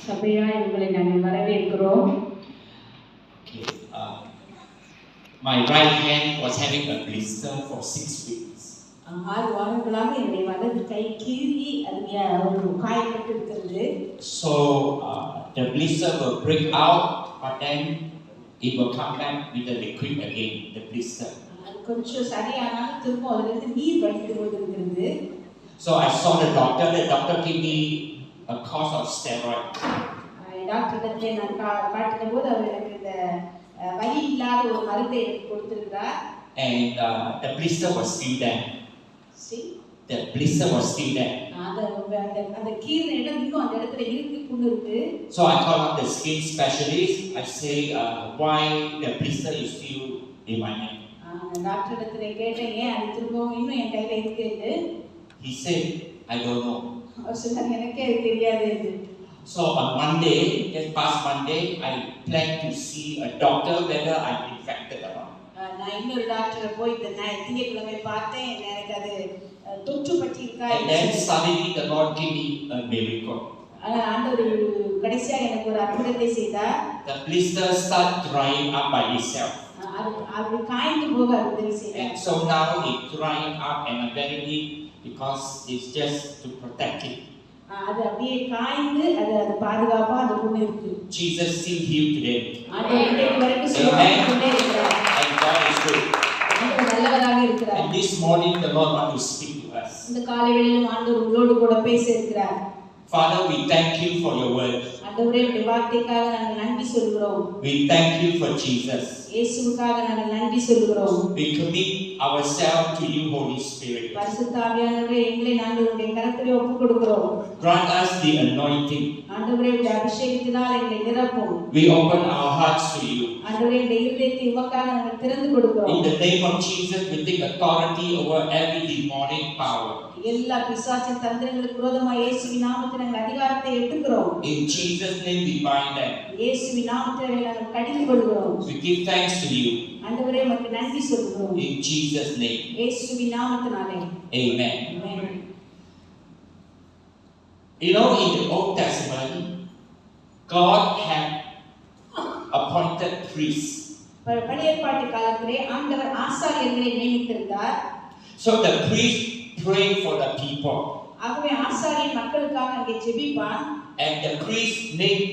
சபையாய் உங்களை நாங்கள் வரவேற்கிறோம். Okay. My right hand was having a blister for 6 weeks. 6 வாரங்களாக என்னுடைய வலது கை கீறி ஒரு காயப்பட்டு இருக்கிறது. So the blister will break out, but then it will come back with the liquid again, the blister. கொஞ்சம் சரியானாலும் திரும்ப அதிலிருந்து நீர் வடிந்து கொண்டிருக்கிறது. So I saw the doctor gave me a course of steroid. டாக்டரிடத்திலே நான் காட்டின போது அவர் எனக்கு இந்த வலி இல்லாத ஒரு மருந்தை எனக்கு கொடுத்திருக்கிறார். And the blister was still there. See? The blister was still there. அந்த கீறின இடம் இன்னும் அந்த இடத்துல இருக்கு, புண்ணு இருக்கு. So I called up the skin specialist. I say, why the blister is still in my hand? டாக்டரிடத்திலே கேட்டேன், ஏன் அது திரும்பவும் இன்னும் என் கையில இருக்குன்னு. He said, I don't know. அவர் சொன்னார், எனக்கே அது தெரியாது. So on Monday, just past Monday, I plan to see a doctor whether I'm infected or not. நான் இன்னொரு டாக்டரை போய் இந்த திங்கட்கிழமை பார்த்தேன், எனக்கு அது தொற்று பற்றி இருக்கா. And then suddenly the Lord gave me a miracle. ஆண்டவர் கடைசியா எனக்கு ஒரு அற்புதத்தை செய்தார். The blister start drying up by itself. அது காய்ந்து போக உதவி செய்தார். And so now it's drying up and I'm very weak because it's just to protect it. அது அப்படியே காய்ந்து அது பாதுகாப்பா அந்த புண்ணு இருக்கு. Jesus still healed today. ஆண்டவர் இன்றைக்கு வரைக்கும் சுகமாக்கிட்டே இருக்கிறார். And God is good. ஆண்டவர் நல்லவராக இருக்கிறார். And this morning the Lord wants to speak to us. இந்த காலை வேளையிலும் ஆண்டவர் உங்களோடு கூட பேச இருக்கிறார். Father, we thank you for your word. ஆண்டவரே, உம்முடைய வார்த்தைக்காக நாங்கள் நன்றி சொல்கிறோம். We thank you for Jesus. இயேசுவுக்காக நாங்கள் நன்றி சொல்கிறோம். We commit ourselves to you, Holy Spirit. பரிசுத்த ஆவியானவரே, எங்களை நாங்கள் உம்முடைய கரத்திலே ஒப்புக் கொடுக்கிறோம். Grant us the anointing. ஆண்டவரே, உம்முடைய அபிஷேகத்தினால் எங்களை நிரப்பும். We open our hearts to you. ஆண்டவரே, இந்த இதயத்தை உமக்காக நாங்கள் திறந்து கொடுக்கிறோம். In the name of Jesus, we take authority over every demonic power. எல்லா பிசாசின் தந்திரங்களுக்கு விரோதமாக இயேசுவின் நாமத்தில் நாங்கள் அதிகாரத்தை எடுக்கிறோம். In Jesus' name we bind them. இயேசுவின் நாமத்தில் நாங்கள் கடிந்து கொள்கிறோம். We give thanks to you. ஆண்டவரே, உமக்கு நன்றி சொல்கிறோம். In Jesus' name. இயேசுவின் நாமத்தினாலே. Amen. Amen. You know, in the Old Testament, God had appointed priests. பழைய ஏற்பாட்டு காலத்திலே ஆண்டவர் ஆசாரியர்களை நியமித்திருந்தார். So the priest prayed for the people. ஆகவே ஆசாரியன் மக்களுக்காக அங்கே ஜெபிப்பான். And the priest made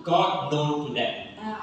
God known to them.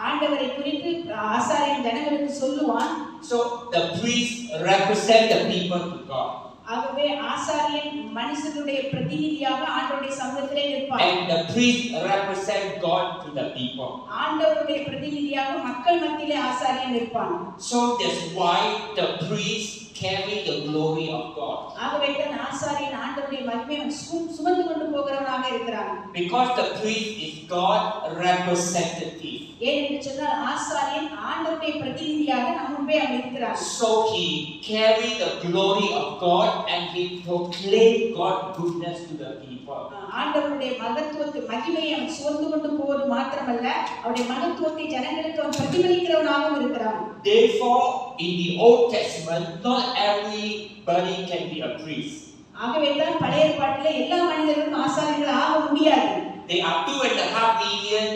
ஆண்டவரை குறித்து ஆசாரியன் ஜனங்களுக்கு சொல்லுவான். So the priest represent the people to God. ஆகவே ஆசாரியன் மனுஷனுடைய பிரதிநிதியாக ஆண்டவருடைய சமூகத்திலே நிற்பான். And the priest represent God to the people. ஆண்டவருடைய பிரதிநிதியாக மக்கள் மத்தியிலே ஆசாரியன் நிற்பான். So that's why the priest carry the glory of God. ஆகவே தான் ஆசாரியன் ஆண்டவருடைய மகிமையை சுமந்து கொண்டு போகிறவனாக இருக்கிறான். Because the priest is God representative. ஏனென்று சொன்னால் ஆசாரியன் ஆண்டவருடைய பிரதிநிதியாக நம் முன்பே இருக்கிறார். So he carry the glory of God and he proclaim God's goodness to the people. ஆண்டவருடைய மகத்துவத்தை மகிமையை அவன் சுமந்து கொண்டு போவது மாத்திரமல்ல, அவருடைய மகத்துவத்தை ஜனங்களுக்கு அவன் பிரதிபலிக்கிறவனாகவும் இருக்கிறான். Therefore, in the Old Testament, not everybody can be a priest. ஆகவே தான் பழைய ஏற்பாட்டிலே எல்லா மனிதர்களும் ஆசாரியர்கள் ஆக முடியாது. There are 2.5 million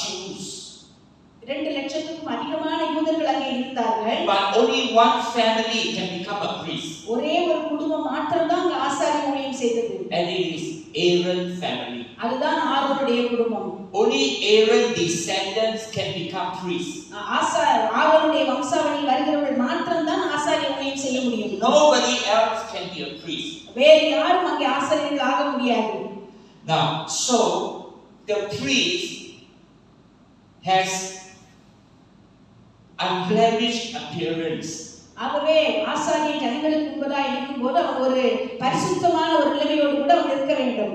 Jews. 2 லட்சத்துக்கும் அதிகமான யூதர்கள் அங்கே இருந்தார்கள். But only one family can become a priest. ஒரே ஒரு குடும்பம் மாத்திரம் தான் அங்கே ஆசாரிய ஊழியம் செய்தது. And it is Aaron family. அதுதான் ஆரோனுடைய குடும்பம். Only Aaron descendants can become priests. ஆரோனுடைய வம்சாவளியில் வருகிறவர்கள் மாத்திரம் தான் ஆசாரிய ஊழியம் செய்ய முடியும். Nobody else can be a priest. வேறு யாரும் அங்கே ஆசாரியர்கள் ஆக முடியாது. Now, so the priest has unblemished appearance. ஆகவே ஆசாரியன் ஜனங்களுக்கு முன்பதாக இருக்கும்போது அவன் ஒரு பரிசுத்தமான ஒரு நிலைமையோடு கூட அவன் இருக்க வேண்டும்.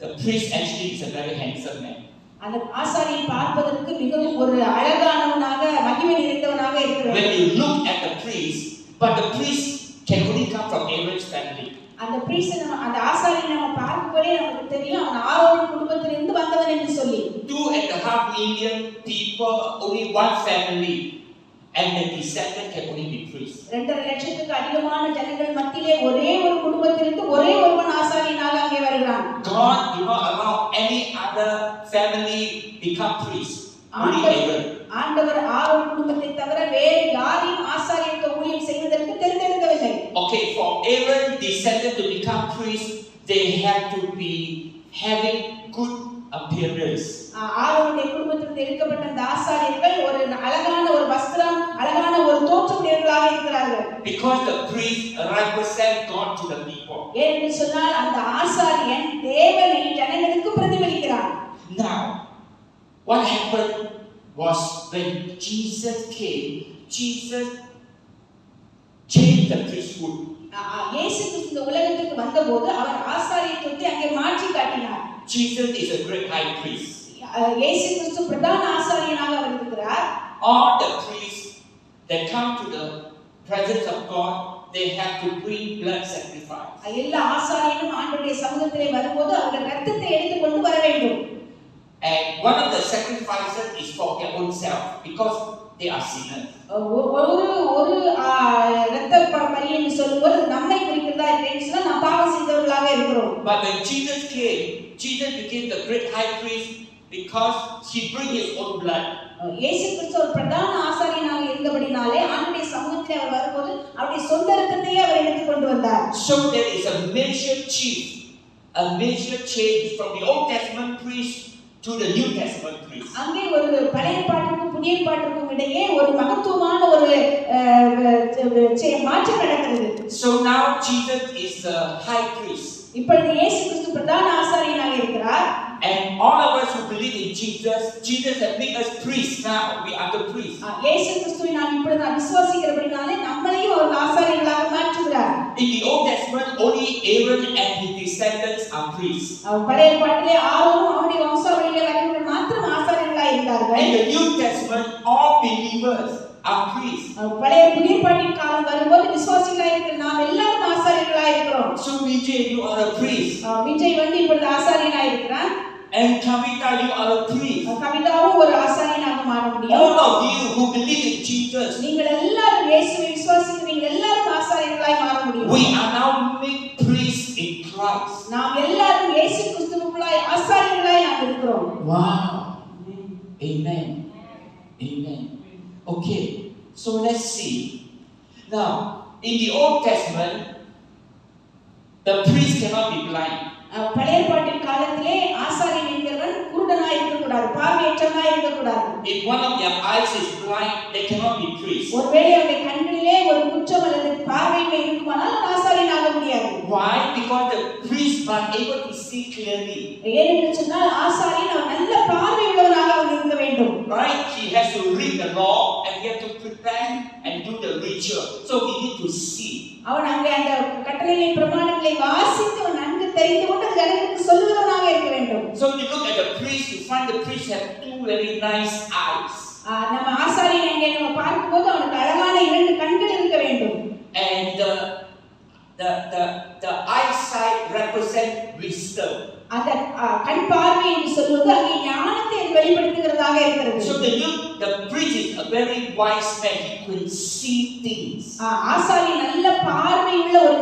The priest actually is a very handsome man. அந்த ஆசாரியன் பார்ப்பதற்கு மிகவும் ஒரு அழகானவனாக மகிமை நிறைந்தவனாக இருக்க வேண்டும். When you look at the priest, but the priest can only come from Aaron's family. அந்த அந்த ஆசாரியனை நம்ம பார்க்கும்போதே நமக்கு தெரியும் அவன் ஆரோன் குடும்பத்திலிருந்து வந்தவன் என்று சொல்லி. 2.5 million people, only one family. and the descendant can only be priests. 2.5 லட்சத்துக்கு அதிகமான ஜனங்கள் மத்தியிலே ஒரே ஒரு குடும்பத்திலிருந்து ஒரே ஒருவன் ஆசாரியனாக அங்கே வருகிறான். God do not allow any other family become priests. Only Aaron. ஆண்டவர் ஆரோன் குடும்பத்தை தவிர வேறு யாரையும் ஆசாரியத்துவ ஊழியம் செய்வதற்கு தேர்ந்தெடுக்கவில்லை. Okay, for Aaron descendant to become priests, they have to be having good appearance. ஆரோனுடைய குடும்பத்திலிருந்து எடுக்கப்பட்ட அந்த ஆசாரியர்கள் ஒரு அழகான ஒரு வஸ்திரம், அழகான ஒரு தோற்றமுடையவர்களாக இருக்கிறார்கள். Because the priest represent God to the people. ஏனென்று சொன்னால் அந்த ஆசாரியன் தேவனை ஜனங்களுக்கு பிரதிபலிக்கிறார். Now, what happened was when Jesus came, Jesus changed the priesthood. இயேசு கிறிஸ்து இந்த உலகத்துக்கு வந்தபோது அவர் ஆசாரியத்துவத்தை அங்கே மாற்றி காட்டினார். Jesus is a great high priest. இயேசு கிறிஸ்து பிரதான ஆசாரியனாக அவர் இருக்கிறார். All the priests that come to the presence of God, they have to bring blood sacrifice. எல்லா ஆசாரியனும் ஆண்டவருடைய சமூகத்திலே வரும்போது அவர்கள் இரத்தத்தை எடுத்துக்கொண்டு வர வேண்டும். And one of the sacrifices is for their own self because they are sinners. ஒரு இரத்த பலி என்று சொல்லும்போது நம்மை குறிக்கிறதா இருக்குன்னா நாம் பாவம் செய்தவர்களாக இருக்கிறோம். But when Jesus came, Jesus became the great high priest because he bring his own blood. இயேசு கிறிஸ்து ஒரு பிரதான ஆசாரியனாக இருந்தபடினாலே ஆண்டவருடைய சமூகத்திலே அவர் வரும்போது அவருடைய சொந்த இரத்தத்தையே அவர் எடுத்து கொண்டு வந்தார். So there is a major change from the Old Testament priest to the New Testament priest. அங்கே ஒரு பழைய பாட்டுக்கும் புதிய பாட்டுக்கும் இடையே ஒரு மகத்துவமான ஒரு மாற்றம் நடக்கிறது. So now Jesus is the high priest. இப்பொழுது இயேசு கிறிஸ்து பிரதான ஆசாரியனாக இருக்கிறார். And all of us who believe in Jesus has made us priests now. We are the priests. இயேசு கிறிஸ்துவை நாம் இப்பொழுது விசுவாசிக்கிறபடினாலே நம்மளையும் அவர் ஆசாரியர்களாக மாற்றுகிறார். In the Old Testament, only Aaron and his descendants are priests. பழைய பாட்டிலே ஆரோனும் அவருடைய வம்சாவளியிலே வரவர்கள் மாத்திரம் ஆசாரியர்களாக இருந்தார்கள். In the New Testament, all believers are priests. பழைய புதிய பாட்டின் காலம் வரும்போது விசுவாசிகளாக இருக்கிற நாம் எல்லாரும் ஆசாரியர்களாக இருக்கிறோம். So Vijay, you are a priest. Vijay இப்பொழுது ஆசாரியனாக இருக்கிறான். And Kavita, you are a priest. கவிதாவும் ஒரு ஆசாரியனாக மாற முடியும். All of you who believe in Jesus, நீங்கள் எல்லாரும் இயேசுவை விசுவாசித்து நீங்கள் எல்லாரும் ஆசாரியர்களாய் மாற முடியும். we are now made priests in Christ. நாம் எல்லாரும் இயேசு கிறிஸ்துவுக்குள்ளாய் ஆசாரியர்களாய் நாம் இருக்கிறோம். Wow. Amen. Amen. Okay. So let's see. Now, in the Old Testament, the priest cannot be blind. பழைய பாட்டின் காலத்திலே ஆசாரியன் என்கிறவன் குருடனாய் இருக்க கூடாது, பார்வையற்றவனாய் இருக்க கூடாது. If one of their eyes is blind, they cannot be priests. ஒருவேளை அவருடைய கண்களிலே ஒரு குற்றம் அல்லது பார்வையின்மை இருக்குமானால் ஆசாரியனாக முடியாது. Why? Because the priest was able to see clearly. ஏனென்று சொன்னால் ஆசாரியன் அவன் நல்ல பார்வை உள்ளவனாக அவன் இருக்க வேண்டும். Right? He has to read the law and he has to prepare and do the ritual. So he need to see. அவன் அங்கே அந்த கட்டளைகளை பிரமாணங்களை வாசித்து அவன் நன்கு தெரிந்து கொண்டு ஜனங்களுக்கு சொல்லுவதனாக இருக்க வேண்டும். So you look at the priest, you find the priest have two very nice eyes. நம்ம ஆசாரியன் அங்கே நம்ம பார்க்கும்போது அவனுக்கு அழகான இரண்டு கண்கள் இருக்க வேண்டும். And the eyesight represent wisdom. அந்த கண் பார்வை என்று சொல்வது அங்கே ஞானத்தை வெளிப்படுத்துகிறதாக இருக்கிறது. So the priest is a very wise man. He could see things. ஆசாரியன் நல்ல பார்வை உள்ள ஒரு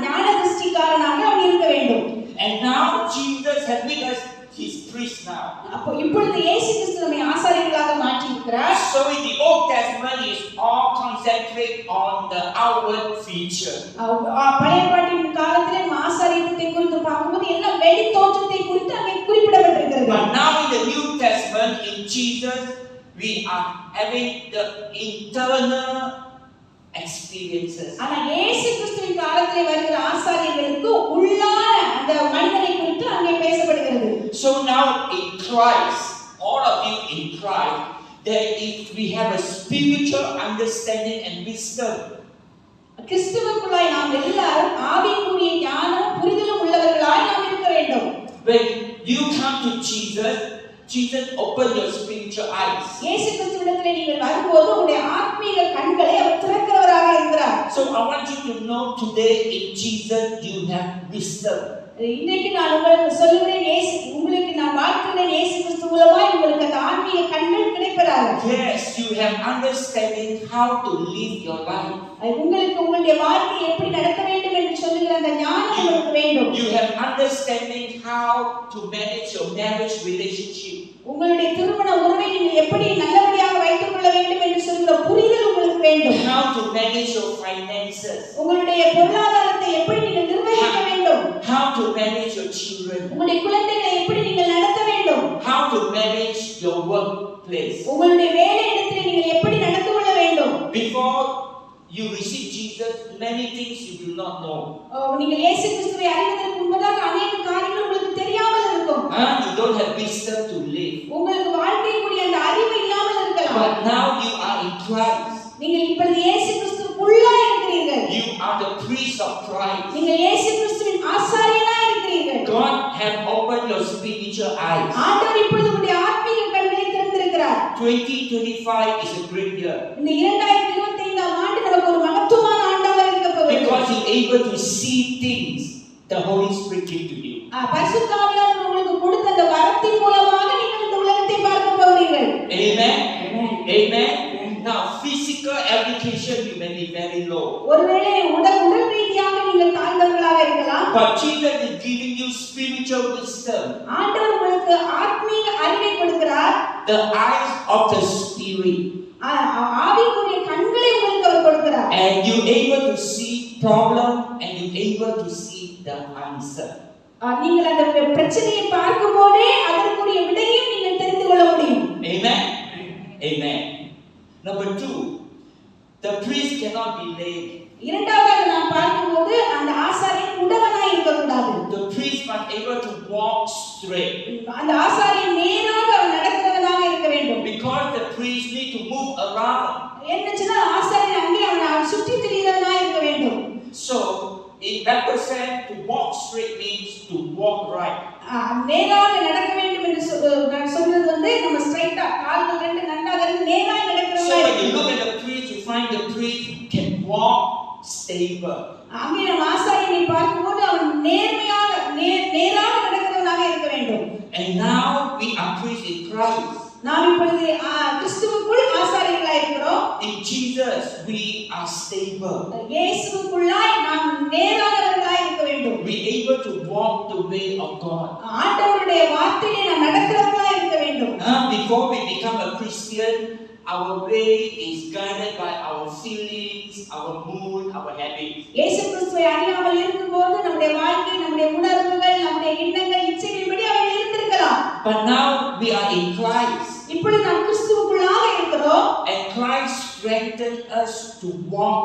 ஞான திருஷ்டிக்காரனாக அவன் இருக்க வேண்டும். And now Jesus has made us his priest now. அப்போ இப்பொழுது இயேசு கிறிஸ்து நம்மை ஆசாரியர்களாக மாற்றி இருக்கிறார். So in the Old Testament is all concentrate on the outward feature. பழைய பாட்டின் காலத்திலே ஆசாரியத்தை குறித்து பார்க்கும்போது எல்லாம் வெளி தோற்றத்தை குறித்து அங்கே குறிப்பிடப்பட்டிருக்கிறது. But now in the New Testament in Jesus we are having the internal experiences. ஆனா இயேசு கிறிஸ்துவின் காலத்திலே வருகிற ஆசாரியர்களுக்கு உள்ளான அந்த மனிதனை குறித்து அங்கே பேசப்படுகிறது. So now in Christ, all of you in Christ, we have a spiritual understanding and wisdom. கிறிஸ்துவுக்குள்ளாய் நாம் எல்லாரும் ஆவிக்குரிய ஞானம் புரிதலும் உள்ளவர்களாய் நாம் இருக்க வேண்டும். When you come to Jesus open your spiritual eyes. இயேசு கிறிஸ்துவிடத்திலே நீங்கள் வரும்போது உங்களுடைய ஆத்மீக கண்களை அவர் திறக்கிறவராக இருக்கிறார். So I want you to know today in Jesus you have wisdom. இன்னைக்கு நான் உங்களுக்கு சொல்லுகிறேன், உங்களுக்கு நான் வாழ்த்துகிறேன், இயேசு கிறிஸ்து மூலமாய் உங்களுக்கு அந்த ஆன்மீக கண்கள் கிடைப்பதாக. Yes, you have understanding how to live your life. உங்களுக்கு உங்களுடைய வாழ்க்கையை எப்படி நடத்த வேண்டும் என்று சொல்லுகிற அந்த ஞானம் உங்களுக்கு வேண்டும். You have understanding how to manage your marriage relationship. உங்களுடைய திருமண உறவை நீங்கள் எப்படி நல்லபடியாக வைத்துக் கொள்ள வேண்டும் என்று சொல்லுகிற புரிதல் உங்களுக்கு வேண்டும். How to manage your finances. உங்களுடைய பொருளாதாரத்தை எப்படி நீங்கள் நிர்வகிக்க வேண்டும். How to manage your children. உங்களுடைய குழந்தைகளை எப்படி நீங்கள் நடத்த வேண்டும். How to manage your workplace. உங்களுடைய வேலை இடத்தில் நீங்கள் எப்படி நடந்து கொள்ள வேண்டும். Before you receive Jesus, many things you do not know. நீங்கள் இயேசு கிறிஸ்துவை அறிவதற்கு முன்பதாக अनेक காரியங்கள் உங்களுக்கு தெரியாமல் இருக்கும். You don't have wisdom to live. உங்களுக்கு வாழ்க்கைக்குரிய அந்த அறிவு இல்லாமல் இருக்கலாம். But now you are in Christ. நீங்கள் இப்பொழுது இயேசு கிறிஸ்துவுக்குள்ளாய் இருக்கிறீர்கள். You are the priest of Christ. நீங்கள் இயேசு கிறிஸ்துவின் ஆசாரியனாய் இருக்கிறீர்கள். God have opened your spiritual eyes. ஆண்டவர் இப்பொழுது உங்களுடைய ஆத்மீக கண்களை திறந்திருக்கிறார். 2025 is a great year. இந்த 2025 ஆம் ஆண்டு நமக்கு ஒரு மகத்துவமான ஆண்டாக இருக்க போகிறது. Because you are able to see things the Holy Spirit gave to you. பரிசுத்த ஆவியானவர் உங்களுக்கு கொடுத்த அந்த வரத்தின் மூலமாக நீங்கள் இந்த உலகத்தை பார்க்க போகிறீர்கள். Amen. Amen. Now physical application you may be very low. ஒருவேளை உடல் ரீதியாக நீங்கள் தாழ்ந்தவர்களாக இருக்கலாம். But Jesus is giving you spiritual wisdom. ஆண்டவர் உங்களுக்கு ஆத்மீக அறிவை கொடுக்கிறார். The eyes of the spirit. ஆவிக்குரிய கண்களை உங்களுக்கு அவர் கொடுக்கிறார். And you able to see problem and you able to see the answer. நீங்கள் அந்த பிரச்சனையை பார்க்கும்போதே அதற்குரிய விடையை நீங்கள் தெரிந்து கொள்ள முடியும். Amen. Amen. Number 2, the priest cannot be lame. இரண்டாவதாக நாம் பார்க்கும்போது அந்த ஆசாரியன் உடவனாய் இருக்க கூடாது. The priest must able to walk straight. அந்த ஆசாரியன் நேராக நடக்கிறவனாக இருக்க வேண்டும். Because the priest need to move around. என்னச்சுனா ஆசாரியன் அங்கே அவனை சுற்றி திரிகிறவனாய் இருக்க வேண்டும். So in represent to walk straight means to walk right. நேராக நடக்க வேண்டும் என்று சொல்றது வந்து நம்ம ஸ்ட்ரைட்டா கால்கள் ரெண்டு நன்றாக இருந்து நேராக நடக்கிறவனாய். So when you look at the priest, you find the priest can walk stable. அங்கே நம்ம ஆசாரியனை பார்க்கும்போது அவன் நேர்மையாக நேராக நடக்கிறவனாக இருக்க வேண்டும். And now we are priests in Christ. நாம் இப்பொழுது கிறிஸ்துவுக்குள் ஆசாரியர்களாய் இருக்கிறோம். In Jesus we are stable. இயேசுவுக்குள்ளாய் நாம் நேரானவர்களாய் இருக்க வேண்டும். We able to walk the way of God. ஆண்டவருடைய வார்த்தையை நாம் நடக்கிறவர்களாய் இருக்க வேண்டும். Before we become a Christian, our way is guided by our feelings, our mood, our habits. இயேசு கிறிஸ்துவை அறியாமல் இருக்கும்போது நம்முடைய வாழ்க்கை, நம்முடைய உணர்வுகள், நம்முடைய எண்ணங்கள், இச்சைகளின்படி அவைகள் இருந்திருக்கலாம். But now we are in Christ. இப்பொழுது நாம் கிறிஸ்துவுக்குள்ளாக இருக்கிறோம். And Christ strengthened us to walk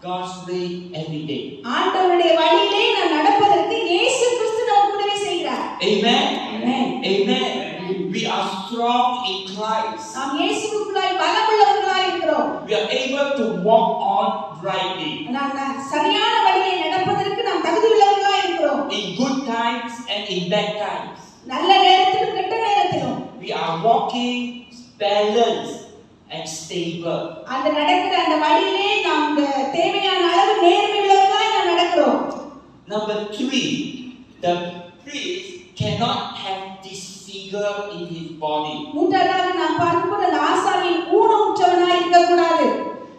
God's way every day. ஆண்டவருடைய வழியிலே நாம் நடப்பதற்கு இயேசு கிறிஸ்து நமக்கு உதவி செய்கிறார். Amen. Amen. Amen. We are strong in Christ. நாம் இயேசுவுக்குள்ளாய் பலமுள்ளவர்களாய் இருக்கிறோம். We are able to walk on rightly. நாம் சரியான வழியிலே நடப்பதற்கு நாம் தகுதியுள்ளவர்களாய் இருக்கிறோம். In good times and in bad times. நல்ல நேரத்திலும் கெட்ட நேரத்திலும். We are walking balanced and stable. அந்த நடக்கிற அந்த வழியிலே நாம் தேவையான அளவு நேர்மையுள்ளவர்களாய் நாம் நடக்கிறோம். Number 3, the priest cannot have disfigure in his body. மூன்றாவதாக நாம் பார்க்கும்போது அந்த ஆசாரியன் ஊனமுற்றவனாய் இருக்க கூடாது.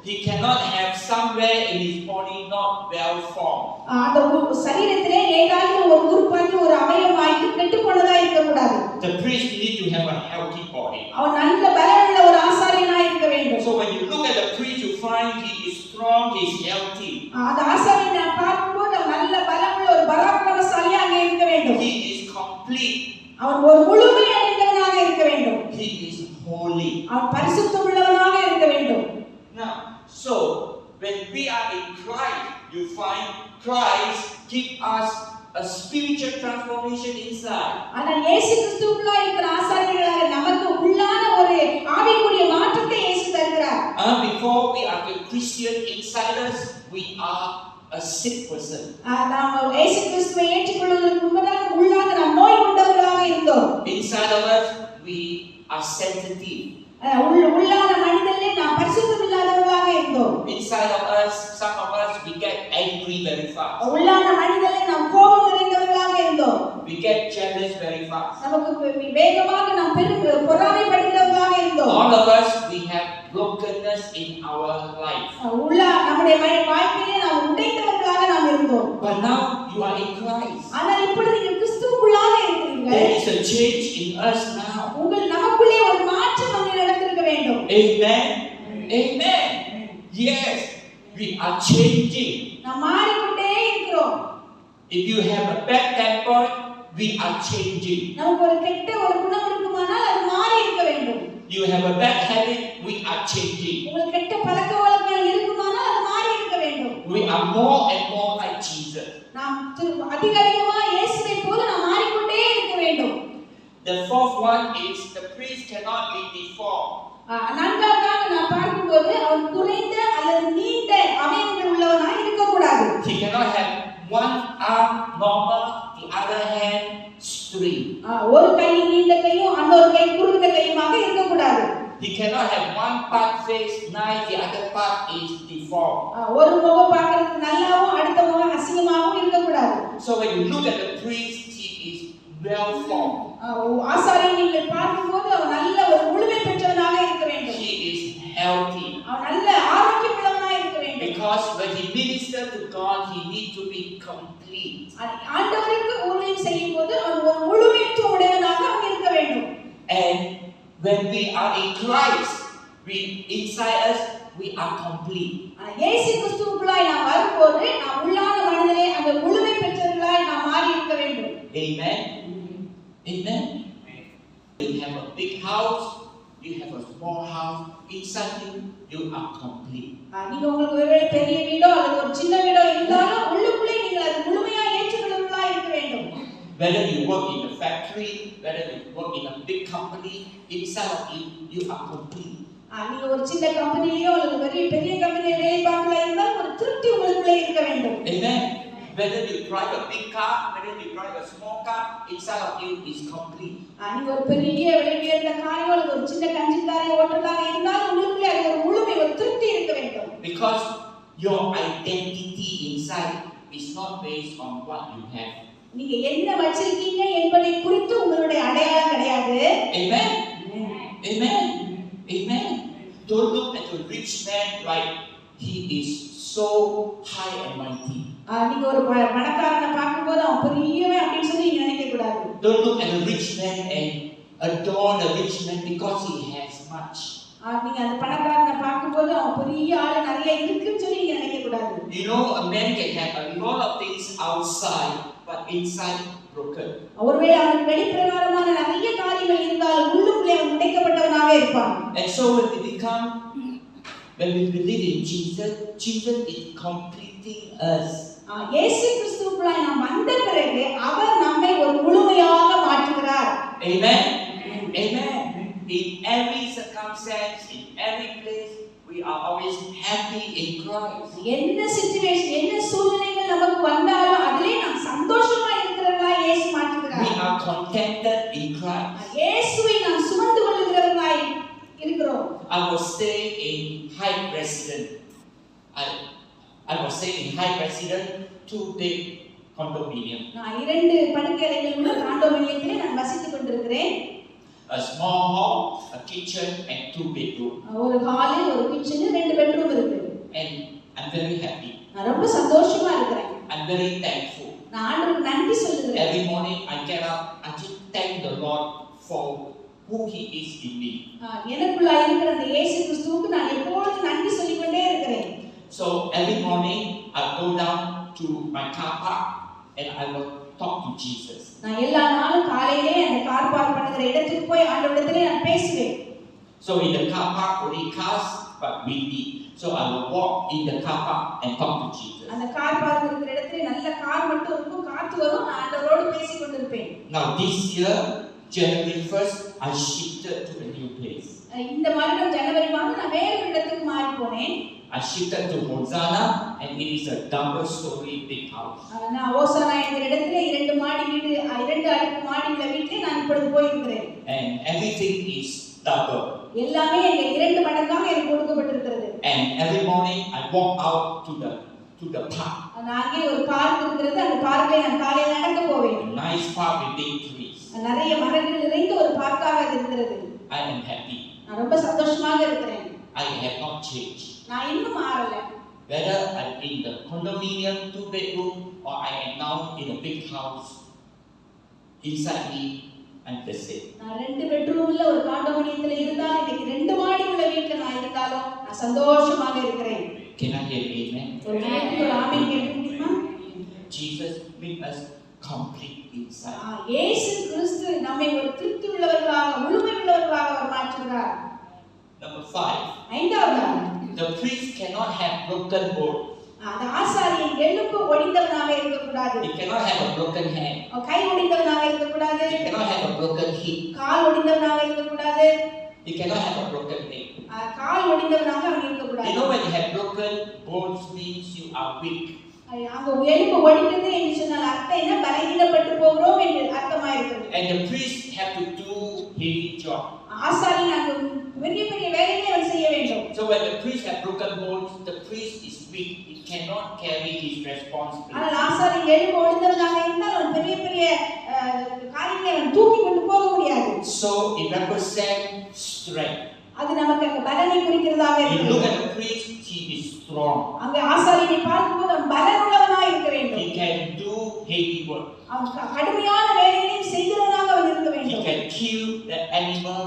He cannot have somewhere in his body not well formed. அந்த சரீரத்திலே ஏதாவது ஒரு உறுப்பாகி ஒரு அவயவமாகி கெட்டு போனதாய் இருக்க கூடாது. The priest need to have a healthy body. அவன் நல்ல பலமுள்ள ஒரு ஆசாரியனாய் இருக்க வேண்டும். So when you look at the priest, you find he is strong, he is healthy. அந்த ஆசாரியனை பார்க்கும்போது அவன் நல்ல பலமுள்ள ஒரு பராக்கிரமசாலியாக இருக்க வேண்டும். He is complete. அவன் ஒரு முழுமை அடைந்தவனாக இருக்க வேண்டும். He is holy. அவன் பரிசுத்தமுள்ளவனாக இருக்க வேண்டும். Now, so when we are in Christ, you find Christ give us a spiritual transformation inside. ஆனால் இயேசு கிறிஸ்துவுக்குள்ளாய் இருக்கிற ஆசாரியர்களாக நமக்கு உள்ளான ஒரு ஆவிக்குரிய மாற்றத்தை இயேசு தருகிறார். Before we are a Christian inside us, we are a sick person. நாம் இயேசு கிறிஸ்துவை ஏற்றுக்கொள்வதற்கு முன்னதாக உள்ளாக நாம் நோய் கொண்டவர்களாக இருந்தோம். Inside of us, we are sensitive. உள்ளான மனிதனிலே நாம் பரிசுத்தம் இல்லாதவர்களாக இருந்தோம். Inside of us, some of us, we get angry very fast. உள்ளான மனிதனிலே நாம் கோபம் நிறைந்தவர்களாக இருந்தோம். we get jealous very fast. நமக்கு வேகமாக நாம் பொறாமைப்படுகிறவர்களாக இருந்தோம். All of us, we have brokenness in our life. நம்முடைய வாழ்க்கையிலே நாம் உடைந்தவர்களாக நாம் இருந்தோம். But now you are in Christ. ஆனால் இப்பொழுது நீங்கள் கிறிஸ்துவுக்குள்ளாக இருக்கிறீர்கள். There is a change in us now. நமக்குள்ளே ஒரு மாற்றம் அங்கே நடந்திருக்க வேண்டும். Amen. Amen. Yes, we are changing. நாம் மாறிக்கொண்டே இருக்கிறோம். If you have a bad temper, we are changing. நமக்கு ஒரு கெட்ட ஒரு குணம் இருக்குமானால் அது மாறி இருக்க வேண்டும். You have a bad habit, we are changing. உங்களுக்கு கெட்ட பழக்கவழக்கங்கள் இருக்குமானால் அது மாறி இருக்க வேண்டும். We are more and more like Jesus. நாம் அதிகமாக இயேசுவை போல நாம் மாறிக்கொண்டே இருக்க வேண்டும். The fourth one is the priest cannot be deformed. நான்காவதாக நாம் பார்க்கும்போது அவன் குறைந்த அல்லது நீண்ட அவயவங்கள் உள்ளவனாய் இருக்க கூடாது. He cannot have one arm normal, the other hand straight. ஒரு கை நீண்ட கையும் இன்னொரு கை குறுகின கையுமாக இருக்க கூடாது. He cannot have one part face nice, the other part is deformed. ஒரு முகம் பார்க்கிறதுக்கு நல்லாவும் அடுத்த முகம் அசிங்கமாகவும் இருக்க கூடாது. So when you look at the priest, he is well formed. ஆசாரியனை நீங்கள் பார்க்கும்போது அவன் நல்ல ஒரு முழுமை பெற்றவனாக இருக்க வேண்டும். He is healthy. அவன் நல்ல ஆரோக்கியமுள்ளவனாக இருக்க வேண்டும். Because when he ministers to God, he needs to be complete. ஆண்டவருக்கு ஊழியம் செய்யும்போது அவன் ஒரு முழுமைத்துவ உடையவனாக அவன் இருக்க வேண்டும். And when we are in Christ, inside us, we are complete. இயேசு கிறிஸ்துவுக்குள்ளாய் நாம் வரும்போது நாம் உள்ளான மனிதனே அந்த முழுமை பெற்றவர்களாய் நாம் மாறி இருக்க வேண்டும். Amen. Amen. You have a big house, you have a small house, inside you are complete. நீங்க உங்களுக்கு ஒருவேளை பெரிய வீடோ அல்லது ஒரு சின்ன வீடோ இருந்தாலும் உள்ளுக்குள்ளே நீங்கள் அது முழுமையாக ஏற்றுக்கொள்வர்களாய் இருக்க வேண்டும். Whether you work in a factory, whether you work in a big company, inside of you are complete. நீங்க ஒரு சின்ன கம்பெனிலயோ அல்லது பெரிய கம்பெனில வேலை பார்க்கல இருந்தால் ஒரு திருப்தி உங்களுக்குள்ளே இருக்க வேண்டும். Amen. Whether you drive a big car, whether you drive a small car, inside of you is complete. நீங்க ஒரு பெரிய விலையுயர்ந்த காரையோ அல்லது ஒரு சின்ன கஞ்சி காரை ஓட்டலாக இருந்தால் உங்களுக்குள்ளே அது ஒரு முழுமை ஒரு திருப்தி இருக்க வேண்டும். Because your identity inside is not based on what you have. நீங்க என்ன வச்சிருக்கீங்க என்பதை குறித்து உங்களுடைய அடையாளம் கிடையாது. Amen. Amen. Amen. Don't look at the rich man like he is so high and mighty. நீங்க ஒரு பணக்காரனை பார்க்கும்போது அவன் பெரியவன் அப்படினு சொல்லி நீங்க நினைக்க கூடாது. Don't look at the rich man and adore the rich man because he has much. நீங்க அந்த பணக்காரனை பார்க்கும்போது அவன் பெரிய ஆளு நிறைய இருக்குன்னு சொல்லி நீங்க நினைக்க கூடாது. You know, a man can have a lot of things outside but inside broken. ஒருவேளை அவனுக்கு வெளிப்பிரகாரமான நிறைய காரியங்கள் இருந்தாலும் உள்ளுக்குள்ளே அவன் உடைக்கப்பட்டவனாக இருப்பான். And so when we believe in Jesus, Jesus is completing us. இயேசு கிறிஸ்துவுக்குள்ளாய் நாம் வந்த பிறகு அவர் நம்மை ஒரு முழுமையாக மாற்றுகிறார். Amen. Amen. In every circumstance, in every place, we are always happy in Christ. என்ன சிச்சுவேஷன் என்ன சூழ்நிலைகள் நமக்கு வந்தாலும் அதிலே நாம் சந்தோஷமா இருக்கிறவர்களாய் இயேசு மாற்றுகிறார். We are contented in Christ. இயேசுவை நாம் சுமந்து கொள்ளுகிறவர்களாய் இருக்கிறோம். I was staying in high residence. I was staying in high residence, 2 big condominium. நான் 2 படுக்கை அறைகள் உள்ள காண்டோமினியத்திலே நான் வசித்துக் கொண்டிருக்கிறேன். A small hall, a kitchen and 2 bedrooms. ஒரு ஹால், ஒரு கிச்சன், 2 பெட்ரூம் இருக்கு. And I'm very happy. நான் ரொம்ப சந்தோஷமா இருக்கிறேன். I'm very thankful. நான் ஆண்டவருக்கு நன்றி சொல்லுகிறேன். Every morning I get up, I just thank the Lord for who he is in me. எனக்குள்ள இருக்கிற அந்த இயேசு கிறிஸ்துவுக்கு நான் எப்பொழுதும் நன்றி சொல்லிக்கொண்டே இருக்கிறேன். So every morning I go down to my car park and I will talk to Jesus. நான் எல்லா நாளும் காலையிலே அந்த கார் பார்க் பண்ணுகிற இடத்துக்கு போய் ஆண்டவரிடத்திலே நான் பேசுவேன். So in the car park only cars but windy. So I will walk in the car park and talk to Jesus. அந்த கார் பார்க் இருக்கிற இடத்திலே நல்ல கார் மட்டும் இருக்கும், காத்து வரும், நான் ஆண்டவரோடு பேசிக் கொண்டிருப்பேன். Now this year January 1st I shifted to a new place. இந்த வருடம் ஜனவரி மாதம் நான் வேற இடத்துக்கு மாறி போனேன். I shifted to Hosanna and it is a double story big house. நான் ஹோசானா என்கிற இடத்திலே 2 மாடி வீடு, 2 அடுக்கு மாடி உள்ள வீட்டிலே நான் இப்பொழுது போய் இருக்கிறேன். And everything is double. எல்லாமே எங்க 2 மடங்காக எனக்கு கொடுக்கப்பட்டிருக்கிறது. And every morning I walk out to the park. அங்கே ஒரு பார்க் இருக்கிறது. அந்த பார்க்ல நான் காலையில நடக்க போவேன். A nice park with big trees. நிறைய மரங்கள் நிறைந்த ஒரு பார்க்காக இருக்கிறது. I am happy. நான் ரொம்ப சந்தோஷமாக இருக்கிறேன். I have not changed. நான் இன்னும் மாறல. Whether I'm in the condominium 2-bedroom or I am now in a big house, inside me I'm the same. நான் 2 பெட்ரூம்ல ஒரு காண்டோமினியத்துல இருந்தாலும் இன்னைக்கு 2 மாடி உள்ள வீட்ல நான் இருந்தாலும் நான் சந்தோஷமாக இருக்கிறேன். Can I hear amen? ஒரு ஆமென் கேட்க முடியுமா? Jesus made us complete inside. இயேசு கிறிஸ்து நம்மை ஒரு திருப்தி உள்ளவர்களாக முழுமை உள்ளவர்களாக அவர் மாற்றுகிறார். Number 5. ஐந்தாவது, The priest cannot have broken bone. அந்த ஆசாரியன் எலும்பு ஒடிந்தவனாக இருக்க கூடாது. He cannot have a broken hand. கை ஒடிந்தவனாக இருக்க கூடாது. He cannot have a broken hip. கால் ஒடிந்தவனாக இருக்க கூடாது. He cannot have a broken leg. கால் ஒடிந்தவனாக அவன் இருக்க கூடாது. You know when you have broken bones means you are weak. அங்க எலும்பு ஒடிந்தது என்று சொன்னால் அர்த்தம் என்ன? பலவீனப்பட்டு போகிறோம் என்று அர்த்தமா இருக்கிறது. And the priest have to do heavy job. ஆசாரியன் அங்க பெரிய பெரிய வேலைகளை அவன் செய்ய வேண்டும். So when the priest have broken bones, the priest is weak. He cannot carry his responsibility. ஆனால் ஆசாரியன் எலும்பு ஒடிந்தவனாக இருந்தால் அவன் பெரிய பெரிய காரியங்களை அவன் தூக்கி கொண்டு போக முடியாது. So it represents strength. அது நமக்கு அங்க பலனை குறிக்கிறதாக You இருக்கிறது. look at the priest, he is strong. அங்க ஆசாரியனை பார்க்கும்போது அவன் பலனுள்ளவனாக இருக்க வேண்டும். He can do heavy work. அவன் கடுமையான வேலைகளை செய்கிறவனாக அவன் இருக்க He வேண்டும். can kill the animal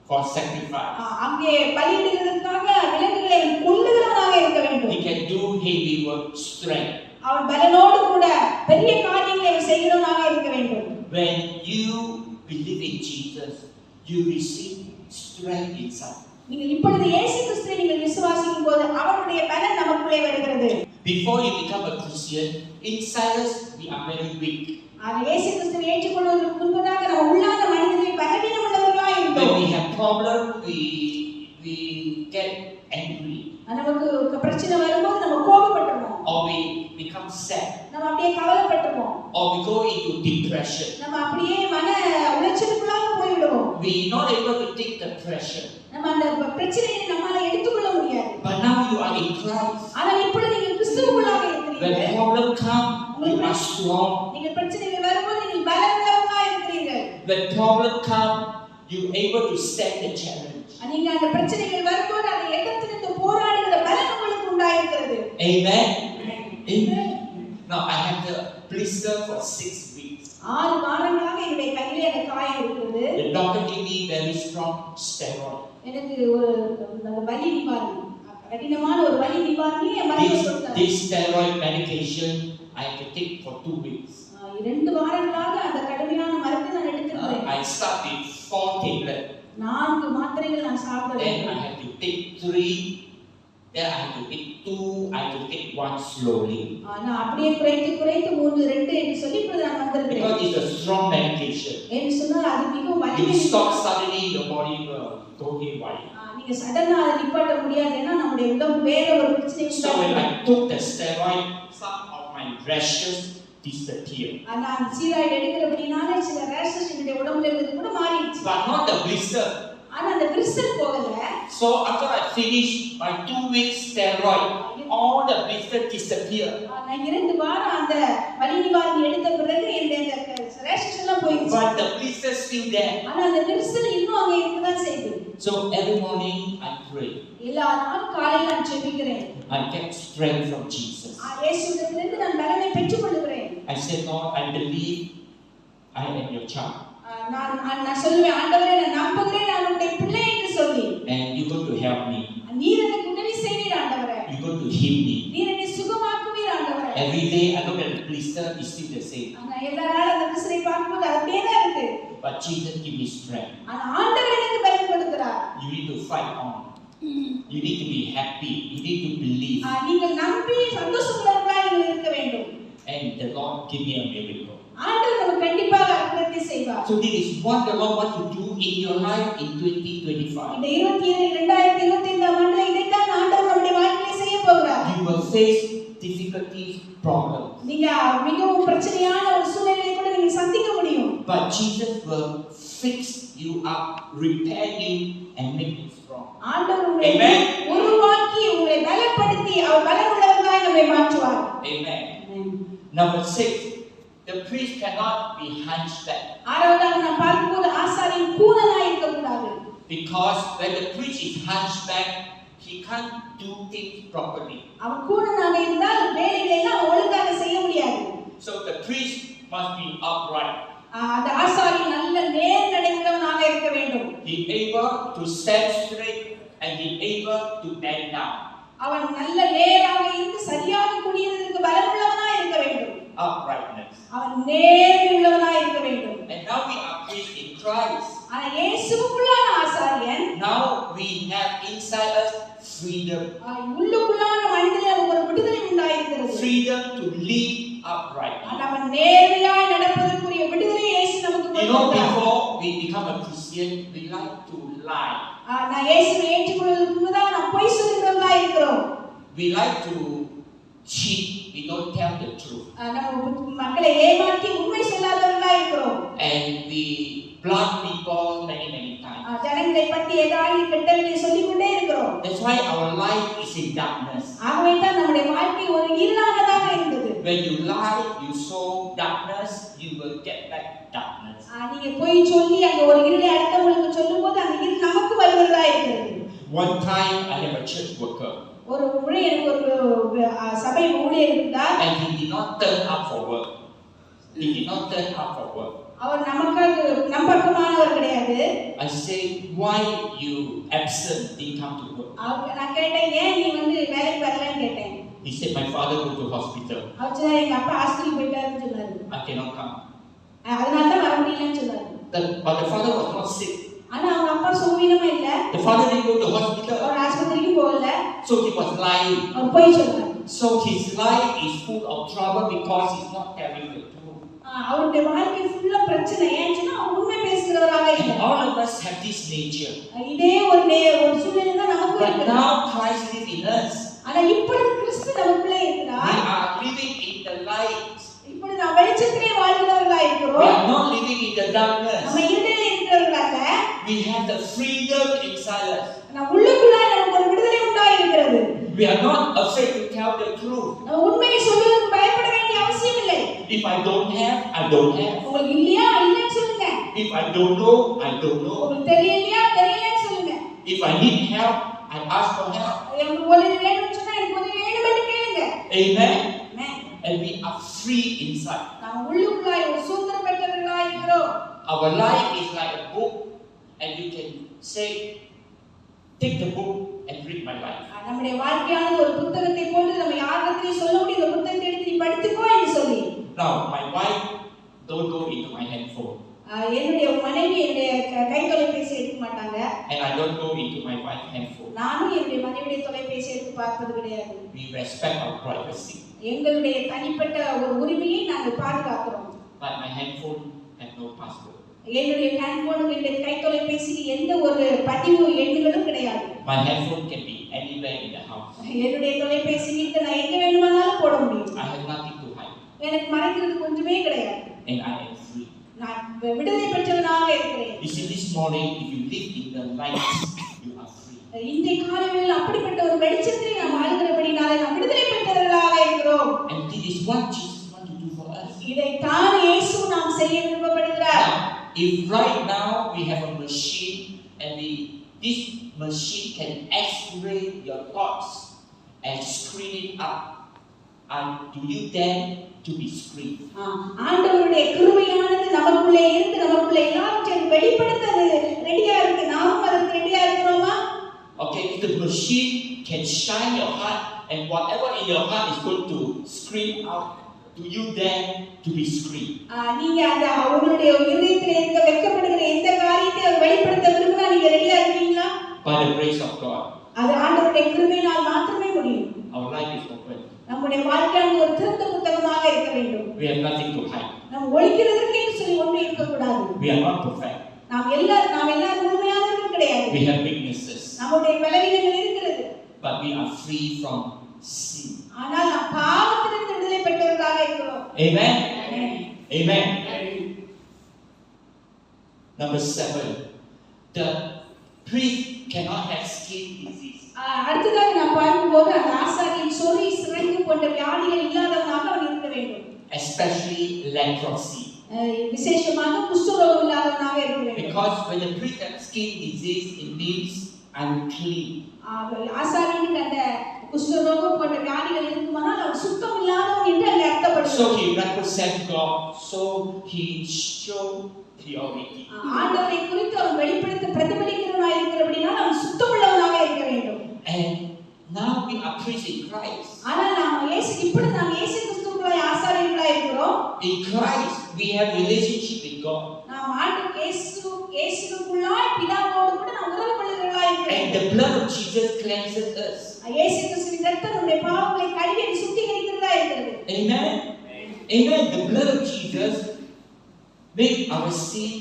for sacrifice. அங்கே பலியிடுவதற்காக விலங்குகளை அவன் கொல்லுகிறவனாக இருக்க வேண்டும். He can do heavy work, strength. அவன் பலனோடு கூட பெரிய காரியங்களை அவன் செய்கிறவனாக இருக்க வேண்டும். When you believe in Jesus, you receive strength inside. நீங்கள் இப்பொழுது இயேசு கிறிஸ்துவை நீங்கள் விசுவாசிக்கும் போது அவருடைய பலன் நமக்குள்ளே வருகிறது. Before you become a Christian, inside us we are very weak. இயேசு கிறிஸ்துவை ஏற்றுக்கொள்வதற்கு முன்பதாக நம்ம உள்ளான மனிதர்கள் பலவீனம் உள்ளவர்களாக When இருந்தோம். we have problem, we get angry. நமக்கு பிரச்சனை வரும்போது நம்ம கோபப்பட்டுருவோம். Or we become sad. நம்ம அப்படியே கவலைப்பட்டுருவோம். Or we go into depression. நம்ம அப்படியே மன உளைச்சலுக்குள்ளாக போய்விடுவோம். We not able to take the pressure. நம்ம அந்த பிரச்சனையை நம்மால எடுத்துக்கொள்ள முடியாது. But now you are in Christ. ஆனால் இப்பொழுது நீங்கள் கிறிஸ்துவுக்குள்ளாக இருக்கிறீர்கள். When problem come, you are strong. நீங்கள் பிரச்சனைகள் வரும்போது நீங்கள் பலமுள்ளவர்களாக இருக்கிறீர்கள். When problem come, you able to stand the challenge. நீங்க அந்த பிரச்சனைகள் வரும்போது அதை எதிர்த்து போராடுகிற பலன் உங்களுக்கு உண்டாயிருக்கிறது. Amen. Amen. Now I have the blister for 6 weeks. 6 வாரங்களாக என்னுடைய கையிலே அந்த காயம் இருக்குது. The doctor gave me very strong steroid. எனக்கு ஒரு அந்த வலி நிவாரணி, கடினமான ஒரு வலி நிவாரணி மருந்து கொடுத்தாங்க. This steroid medication I have to take for 2 weeks. 2 வாரங்களாக அந்த கடுமையான மருந்து நான் எடுத்துக்கிறேன். I start with 4 tablets. 4 மாத்திரைகள் நான் சாப்பிட Then வேண்டும். I have to take 3. Then I have to take 2. I have to take 1 slowly. நான் அப்படியே குறைத்து 3 2 என்று சொல்லி இப்ப நான் வந்திருக்கிறேன். Because it's a strong medication. என்று சொன்னால் அது மிகவும் You வலிமை. stop suddenly, your body will go haywire. நீங்க சடனா அதை நிப்பாட்ட முடியாது. ஏன்னா நம்முடைய உடம்பு வேற ஒரு பிரச்சனை So when உண்டாகும். I took the steroid, some of my rashes disappeared. நான் ஸ்டீராய்டு எடுக்கிறபடினால சில ரேஷஸ் என்னுடைய உடம்புல இருந்து கூட மாறிடுச்சு. But not the blister. ஆனா அந்த விரிசல் போகல. So after I finished my 2 weeks steroid, all the blister disappeared. நான் 2 வாரம் அந்த வலி நிவாரணி எடுத்த பிறகு இந்த ரேஷஸ் எல்லாம் போயிடுச்சு. But the blister still there. ஆனா அந்த விரிசல் இன்னும் அங்க இருக்கதான் செய்யுது. So every morning I pray. எல்லா நாளும் காலையில நான் ஜெபிக்கிறேன். I get strength from Jesus. இயேசுவிடமிருந்து நான் பலனை பெற்றுக்கொள்கிறேன். I said, Lord, I believe I am your child. நான் சொல்லுவேன், ஆண்டவரே நான் நம்புகிறேன், நான் உம்முடைய பிள்ளை என்று சொல்லி. And you're going to help me. நீர் எனக்கு உதவி செய்வீர் ஆண்டவரே. You're going to heal me. நீர் என்னை சுகமாக்குவீர் ஆண்டவரே. Every day I look at the blister, it's still the same. ஆனா எல்லா நாளும் அந்த விரிசலை பார்க்கும்போது அது அப்படியே தான் இருக்கு. But Jesus give me strength. ஆனா ஆண்டவர் எனக்கு பலன் கொடுக்கிறார். You need to fight on. You need to be happy. You need to believe. நீங்கள் நம்பி சந்தோஷமுள்ளவர்களாய் நீங்கள் இருக்க வேண்டும். And the Lord give me a miracle. ஆண்டவர் நமக்கு கண்டிப்பாக அற்புதத்தை செய்வார். So this is what the Lord wants to do in your life in 2025. இந்த 2025 ஆண்டுல இதைத்தான் ஆண்டவர் நம்முடைய வாழ்க்கையில செய்ய போகிறார். You will face difficulties, problems. நீங்க மிகவும் பிரச்சனையான ஒரு சூழ்நிலையை கூட நீங்க சந்திக்க முடியும். But Jesus will fix you up, repair you and make you strong. ஆண்டவர் உங்களை உருவாக்கி உங்களை பலப்படுத்தி அவர் பலமுள்ளவர்களாய் நம்மை மாற்றுவார். Amen. Number 6, the priest cannot be hunchback. ஆறாவதாக நாம் பார்க்கும்போது ஆசாரியன் கூனனாய் இருக்கக்கூடாது. Because when the priest is hunchback, he can't do things properly. அவன் கூனனாக இருந்தால் வேலைகளை எல்லாம் ஒழுங்காக செய்ய முடியாது. So the priest must be upright. அந்த ஆசாரியன் நல்ல நேர்நடை உள்ளவனாக இருக்க வேண்டும். He able to stand straight and he able to bend down. அவன் நல்ல நேராக இருந்து சரியாக குனிவதற்கு பலமுள்ளவனாய் இருக்க வேண்டும். Uprightness. அவன் நேர்மை உள்ளவனாய் இருக்க வேண்டும். And now we are priests in Christ. ஆனா இயேசுவுக்குள்ளான ஆசாரியன் Now we have inside us freedom. உள்ளுக்குள்ளான மனிதனில் ஒரு விடுதலை உண்டாயிருக்கிறது. Freedom to live upright. அவன் நேர்மையாய் நடப்பதற்குரிய விடுதலை இயேசு நமக்கு கொடுத்தார். Before we become a Christian, we like to lie. நான் இயேசுவை ஏற்றுக்கொள்வதற்கு முன்னதாக நாம் பொய் சொல்லுகிறவர்களா இருக்கிறோம். We like to cheat. We don't tell the truth. நம்ம மக்களை ஏமாற்றி உண்மை சொல்லாதவர்களா இருக்கிறோம். And we bluff people many times. ஜனங்களை பற்றி ஏதாவது கெட்டதை சொல்லிக்கொண்டே இருக்கிறோம். That's why our life is in darkness. ஆகவே தான் நம்முடைய வாழ்க்கை ஒரு இருளானதாக இருந்தது. When you lie, you sow darkness, you will get back darkness. நீங்க போய் சொல்லி அங்க ஒரு இருளை அடுத்தவங்களுக்கு சொல்லும்போது அந்த இருள் நமக்கு வருகிறதா இருக்கிறது. One time I have a church worker. ஒரு முறை எனக்கு ஒரு சபை ஊழியர் இருந்தார். And he did not turn up for work. He did not turn up for work. அவர் நமக்கு நம்பகமானவர் கிடையாது. I say, why you absent, didn't come to work? நான் கேட்டேன், ஏன் நீ வந்து வேலைக்கு வரலன்னு கேட்டேன். He said, my father go to hospital. அவர் சொன்னார், எங்க அப்பா ஹாஸ்பிடல் போயிட்டாருன்னு சொன்னாரு. I cannot come. அதனால தான் வர முடியலன்னு சொன்னாரு. But the father was not sick. ஆனா அவங்க அப்பா சுகவீனமா இல்ல. The father didn't go to hospital. அவர் ஆஸ்பத்திரிக்கு போகல. So he was lying. அவர் பொய் சொன்னார். So his life is full of trouble because he's not telling the truth. அவருடைய வாழ்க்கை ஃபுல்லா பிரச்சனை. ஏன்னா அவர் உண்மை பேசுகிறவராக இல்ல. All of us have this nature. இதே ஒரு சூழ்நிலை தான் நமக்கு But இருக்கு. now Christ lives in us. ஆனா இப்பொழுது கிறிஸ்து நமக்குள்ளே இருக்கிறார். We are living in the light. இப்பொழுது நாம் வெளிச்சத்திலே வாழ்கிறவர்களா We இருக்கிறோம். are not living in the darkness. நம்ம இருளிலே இருக்கிறவர்களாக. We have the freedom inside us. நம்ம உள்ளுக்குள்ளாய் நமக்கு ஒரு விடுதலை உண்டாயிருக்கிறது. We are not afraid to tell the truth. நம்ம உண்மையை சொல்வதற்கு பயப்பட வேண்டிய அவசியம் இல்லை. If I don't have, I don't have. உங்களுக்கு இல்லையா இல்லைன்னு சொல்லுங்க. If I don't know, I don't know. உங்களுக்கு தெரியலையா தெரியலன்னு சொல்லுங்க. If I need help, I ask for help. எனக்கு உதவி வேணும்னு சொன்னா எனக்கு உதவி வேணும்னு கேளுங்க. Amen. Amen. And we are free inside. நாம் உள்ளுக்குள்ளாய் ஒரு சுதந்திரம் பெற்றவர்களா இருக்கிறோம். Our life is like a book, and you can say, take the book and read my life. நம்முடைய வாழ்க்கையானது ஒரு புத்தகத்தை போன்று நம்ம யாரிடத்திலும் சொல்ல முடியும், இந்த புத்தகத்தை எடுத்து நீ படித்துக்கோ என்று சொல்லி. Now my wife don't go into my handphone. என்னுடைய மனைவி என்னுடைய கை தொலைபேசி எடுக்க மாட்டாங்க. And I don't go into my wife's handphone. நானும் என்னுடைய மனைவியுடைய தொலைபேசி எடுத்து பார்ப்பது கிடையாது. We respect our privacy. எங்களுடைய தனிப்பட்ட ஒரு உரிமையை நாங்கள் பாதுகாக்கிறோம். But my handphone has no password. என்னுடைய ஹேண்ட்போனுக்கு என்னுடைய கை தொலைபேசிக்கு எந்த ஒரு பதிவு எண்களும் கிடையாது. My handphone can be anywhere in the house. என்னுடைய தொலைபேசி வீட்டில் நான் எங்க வேண்டுமானாலும் போட முடியும். I have nothing to hide. எனக்கு மறைக்கிறதுக்கு ஒன்றுமே கிடையாது. And I am free. நான் விடுதலை பெற்றவனாக இருக்கிறேன். You see, this morning, if you live in the light, you are free. இன்றைய காலையில் அப்படிப்பட்ட ஒரு வெளிச்சத்தில் நாம் வாழ்கிறபடினாலே நாம் விடுதலை பெற்றவர்களாக இருக்கிறோம். And this is what Jesus wants to do for us. இதை தான் இயேசு நாம் செய்ய விரும்பப்படுகிறார். If right now we have a machine and this machine can X-ray your thoughts and screen it up, and do you dare to be screened? ஆண்டவருடைய கிருபையானது நமக்குள்ளே இருந்து நமக்குள்ளே எல்லாவற்றையும் வெளிப்படுத்த ரெடியா இருக்கு. நாமும் அதற்கு ரெடியா இருக்கிறோமா? Okay, if the machine can shine your heart and whatever in your heart is going to scream out, do you dare to be screened? நீங்க அந்த உங்களுடைய இதயத்தில் இருக்க வெட்கப்படுகிற எந்த காரியத்தை வெளிப்படுத்த விரும்பினா நீங்க ரெடியா இருக்கீங்களா? By the grace of God. அது ஆண்டவருடைய கிருபையினால் மாத்திரமே முடியும். Our life is open. நம்முடைய வாழ்க்கையானது ஒரு திறந்த புத்தகமாக இருக்க வேண்டும். We have nothing to hide. நாம் ஒளிக்கிறதற்கு சொல்லி ஒன்று இருக்கக்கூடாது. We are not perfect. நாம் எல்லாரும் முழுமையானவர்கள் கிடையாது. We have weaknesses. நம்முடைய பலவீனங்கள் இருக்கிறது. But we are free from sin. ஆனால் நாம் பாவத்திலிருந்து விடுதலை பெற்றவர்களாக இருக்கிறோம். Amen. Amen. Amen. Number 7. The priest cannot have skin disease. அடுத்ததாக நாம் பார்க்கும்போது அந்த ஆசாரியன் சொறி சிரங்கு போன்ற வியாதிகள் இல்லாதவனாக அவன் இருக்க வேண்டும். especially leprosy. விசேஷமாக குஷ்டரோகம் இல்லாதவனாக இருக்க வேண்டும். Because when the priest has skin disease, it means unclean. ஆசாரியனுக்கு அந்த குஷ்டரோகம் போன்ற வியாதிகள் இருக்குமானால் அவர் சுத்தம் இல்லாதவன் என்று அங்கே அர்த்தப்படுகிறது. So he represents God, so he shows purity. ஆண்டவரை குறித்து அவர் வெளிப்படுத்த பிரதிபலிக்கிறவனாக இருக்கிறபடியால் அவன் சுத்தம் உள்ளவனாக இருக்க வேண்டும். And now we are preaching Christ. ஆனால் நாம் இப்பொழுது நாம் இயேசு கிறிஸ்துவுக்குள்ளாய் ஆசாரியர்களாய் இருக்கிறோம். In Christ we have relationship with God. நாம் ஆண்டவர் இயேசுவுக்குள்ளாய் பிதாவோடு கூட நாம் உறவு கொள்ளுகிறவர்களாய் இருக்கிறோம். And the blood of Jesus cleanses us. இயேசு கிறிஸ்துவின் இரத்தம் நம்முடைய பாவங்களை கழுவி சுத்திகரிக்கிறதா இருக்கிறது. Amen. Amen. The blood of Jesus make our sin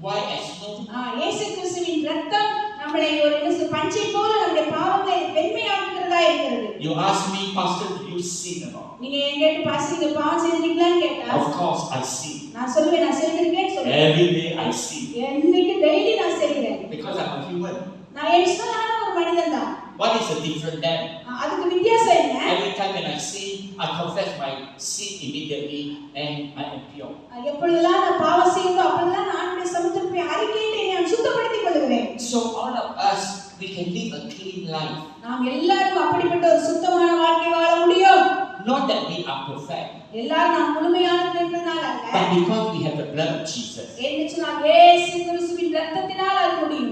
white as snow. இயேசு கிறிஸ்துவின் இரத்தம் நம்மளை ஒரு பஞ்சை போல நம்முடைய பாவங்களை வெண்மையாக்குகிறதா இருக்கிறது. You ask me, Pastor, do you sin or not? நீங்க என்கிட்ட பாஸ்டர் நீங்க பாவம் செய்றீங்களான்னு கேட்டா Of course I sin. நான் சொல்லுவேன் நான் செய்திருக்கேன்னு சொல்லுவேன். Every day I sin. இன்னைக்கு டெய்லி நான் செய்கிறேன். Because I'm a human. நான் எக்ஸ்ட்ரான ஒரு மனிதன் தான். What is the difference then? அதுக்கு வித்தியாசம் என்ன? Every time when I sin, I confess my sin immediately and I am pure. எப்பொழுதெல்லாம் நான் பாவம் செய்யறதோ அப்பொழுதெல்லாம் நான் ஆண்டவருடைய சமூகத்தில் போய் அறிக்கையிட்டு நான் சுத்தப்படுத்திக் கொள்கிறேன். So all of us we can live a clean life. நாம் எல்லாரும் அப்படிப்பட்ட ஒரு சுத்தமான வாழ்க்கை வாழ முடியும். Not that we are perfect. எல்லாரும் நாம் முழுமையானவர்கள் என்பதனால அல்ல. But because we have the blood of Jesus. என்னச்சுனா இயேசு கிறிஸ்துவின் இரத்தத்தினால் அது முடியும்.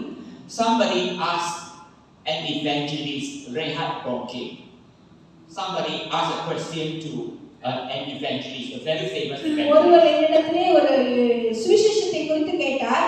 Somebody asked an evangelist, Reinhard Bonnke. Somebody asked a question to an evangelist, a very famous evangelist. ஒருவர் என்னிடத்திலே ஒரு சுவிசேஷத்தை குறித்து கேட்டார்.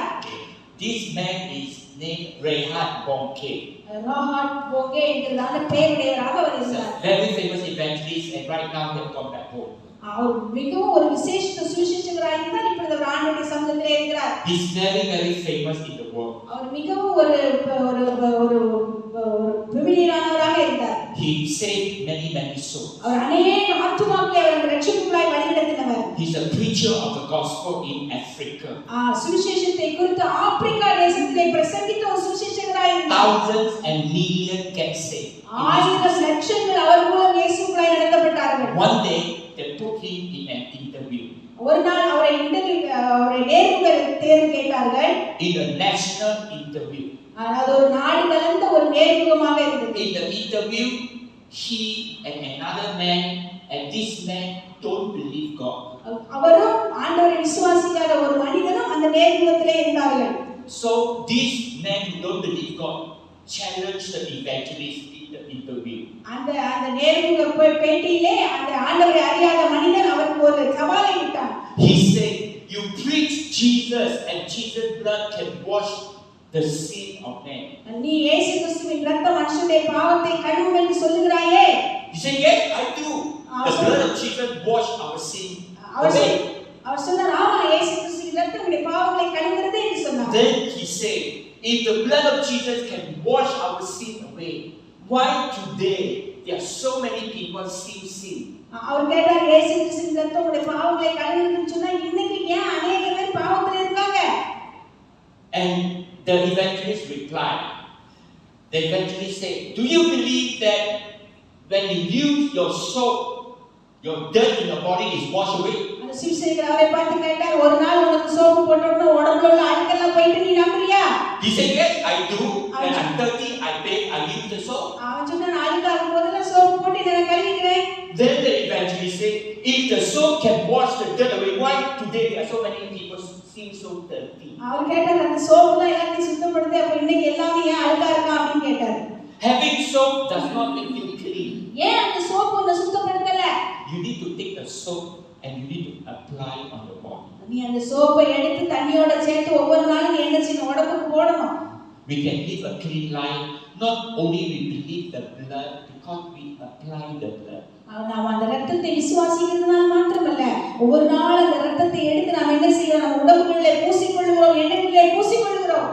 This man is named Reinhard Bonnke. Reinhard Bonnke என்கிறதான பெயருடையவராக அவர் இருந்தார். Very famous evangelist, and right now they have gone back home. அவர் மிகவும் ஒரு விசேஷ சுவிசேஷகராக இருந்தார். இப்பொழுது அவர் ஆண்டவருடைய சமூகத்திலே இருக்கிறார். He is very famous in the world. அவர் மிகவும் ஒரு பிரபலியமானவராக இருந்தார். He saved many souls. அவர் अनेक ஆத்துமாக்களை அவர் ரட்சிப்புக்குள்ளாய் வழிநடத்தினவர். He is a preacher of the gospel in Africa. சுவிசேஷத்தை குறித்து ஆப்பிரிக்கா தேசத்திலே பிரசங்கித்த ஒரு சுவிசேஷகராக இருந்தார். Thousands and millions get saved. ஆயிரம் லட்சங்கள் அவர் மூலம் இயேசுவுக்குள்ளாய் நடத்தப்பட்டார்கள். One day they put him in an interview. ஒரு நாள் அவரை நேர்முக தேர்வு கேட்டார்கள். In a national interview. அது ஒரு நாடு கலந்த ஒரு நேர்முகமாக இருந்தது. In the interview, he and another man, and this man don't believe God. அவரும் ஆண்டவரை விசுவாசிக்காத ஒரு மனிதனும் அந்த நேர்முகத்திலே இருந்தார்கள். So this man who don't believe God challenged the evangelist in the interview. அந்த நேர்முக பேட்டியிலே அந்த ஆண்டவரை அறியாத மனிதன் அவருக்கு ஒரு சவாலை விட்டார். He said, "You preach Jesus and Jesus' blood can wash the sin of man." நீ இயேசு கிறிஸ்துவின் இரத்தம் மனுஷனுடைய பாவத்தை கழுவும் என்று சொல்லுகிறாயே? He said, "Yes, I do. The blood of Jesus wash our sin away." அவர் சொன்னார், ஆமா இயேசு கிறிஸ்துவின் இரத்தம் நம்முடைய பாவங்களை கழுவுகிறது என்று சொன்னார். Then he said, "If the blood of Jesus can wash our sin away, why today there are so many people still sin?" அவர் கேட்டார், இயேசு கிறிஸ்துவின் இரத்தம் நம்முடைய பாவங்களை கழுவுதுன்னு சொன்னா இன்னைக்கு ஏன் अनेक பேர் பாவத்துல இருக்காங்க? And the evangelist replied. The evangelist said, "Do you believe that when you use your soap, your dirt in your body is washed away?" அந்த சுவிசேஷகர் அவரை பார்த்து கேட்டார், ஒரு நாள் உனக்கு சோப்பு போட்டோம்னா உடம்புல உள்ள அழுக்கெல்லாம் போயிட்டு நீ நம்புறியா? He said, "Yes, I do. When I'm dirty, I bathe, I use the soap." அவன் சொன்னான், அழுக்காகும் போதெல்லாம் சோப்பு போட்டு நான் கழுவிக்கிறேன். Then the evangelist said, "If the soap can wash the dirt away, why today there are so many people still so dirty?" அவர் கேட்டார், அந்த soap தான் எல்லாத்தையும் சுத்தப்படுது, அப்ப இன்னைக்கு எல்லாமே ஏன் அழுக்கா இருக்கா அப்படின்னு கேட்டார். Having soap does not make you clean. ஏன் அந்த சோப்பு உன்னை சுத்தப்படுத்தல? You need to take the soap and you need to apply on the body. நீ அந்த சோப்பை எடுத்து தண்ணியோட சேர்த்து ஒவ்வொரு நாளும் நீ என்ன செய்யணும்? உடம்புக்கு போடணும். We can live a clean life not only we believe the blood, because we apply the blood. நாம் அந்த இரத்தத்தை விசுவாசிக்கிறதுனால மாத்திரமல்ல, ஒவ்வொரு நாள் அந்த இரத்தத்தை எடுத்து நாம் என்ன செய்யறோம்? நம்ம உடம்புகளிலே பூசிக்கொள்கிறோம், எண்ணங்களிலே பூசிக்கொள்கிறோம்.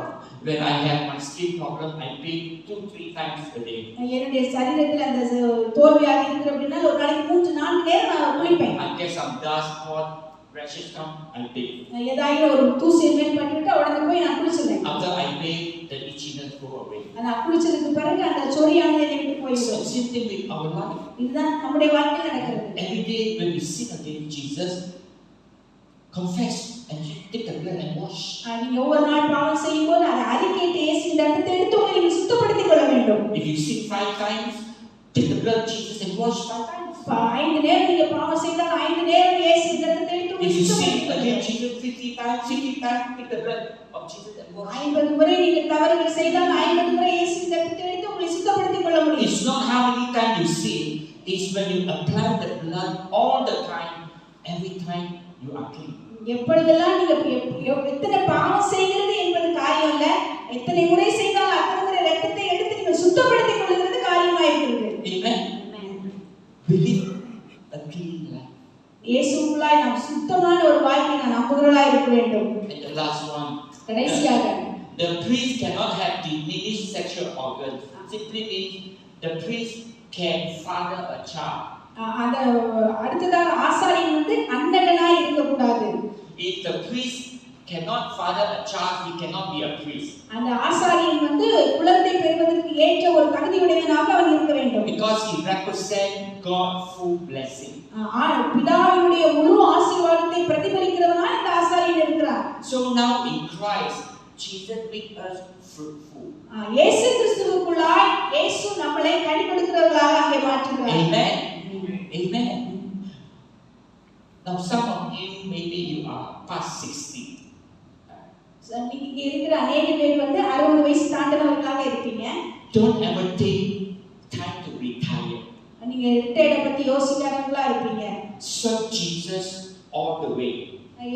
When I have my skin problem, I bathe 2-3 times a day. என்னுடைய சரீரத்தில் அந்த தோல்வியாக இருக்கு அப்படின்னா ஒரு நாளைக்கு 3-4 நேரம் நான் குளிப்பேன். I get some dust, hot rashes come, I bathe. ஏதாவது ஒரு தூசி மேல் பட்டுட்டா உடனே போய் நான் குளிச்சிடுவேன். After I bathe, the itchiness go away. நான் குளிச்சதுக்கு பிறகு அந்த சொரியானது என்னை விட்டு போய்விடும். Same thing with our life. இதுதான் நம்முடைய வாழ்க்கையில் நடக்கிறது. Every day when we sin against Jesus, confess and take the blood and wash. நீங்க ஒவ்வொரு நாள் பாவம் செய்யும்போது அதை அறிக்கையிட்டு இயேசுவின் ரத்தத்தை எடுத்து உங்களை நீங்க சுத்தப்படுத்திக் கொள்ள வேண்டும். If you sin 5 times, take the blood of Jesus and wash 5 times. 5 நேரம் நீங்க பாவம் செய்தால் 5 நேரம் இயேசுவின் ரத்தத்தை எடுத்து If you sin சுத்தப்படுத்திக் கொள்ள against வேண்டும். Jesus 50 times, 60 times, take the blood of Jesus and wash. 50 முறை நீங்க தவறுகள் செய்தால் 50 முறை இயேசுவின் ரத்தத்தை எடுத்து உங்களை சுத்தப்படுத்திக் கொள்ள முடியும். It's not how many times you sin, it's when you apply the blood all the time, every time you are clean. எப்பொழுதெல்லாம் நீங்க எத்தனை பாவம் செய்கிறது என்பது காரியம் இல்ல, எத்தனை முறை செய்தால் அத்தனை முறை ரத்தத்தை எடுத்து நீங்க சுத்தப்படுத்திக் கொள்கிறது காரியமா இருக்கிறது. Amen. Believe a clean life. இயேசுவுக்குள்ளாய் நாம் சுத்தமான ஒரு வாழ்க்கையை நாம் நம்புகிறவர்களாய் இருக்க வேண்டும். And the last one. கடைசியாக The priest cannot have diminished sexual organs. Simply means the priest can father a child. அந்த அடுத்ததாக ஆசாரியன் வந்து அன்னகனாய் இருக்க கூடாது. If the priest cannot father a child, he cannot be a priest. அந்த ஆசாரியன் வந்து குழந்தை பெறுவதற்கு ஏற்ற ஒரு தகுதியுடையவனாக அவன் இருக்க வேண்டும். Because he represents God's full blessing. பிதாவினுடைய முழு ஆசீர்வாதத்தை பிரதிபலிக்கிறவனாக இந்த ஆசாரியன் இருக்கிறார். So now in Christ, Jesus makes us fruitful. இயேசு கிறிஸ்துவுக்குள்ளாய் இயேசு நம்மை கனி கொடுக்கிறவர்களாக அங்கே மாற்றுகிறார். Amen. Amen. Now some of you, maybe you are past 60. இங்க இருக்கிற அநேக பேர் வந்து 60 வயசு தாண்டினவர்களாக இருப்பீங்க. Don't ever take time to retire. நீங்க ரிட்டையர்ட் பத்தி யோசிக்காதவங்களா இருப்பீங்க. Serve Jesus all the way.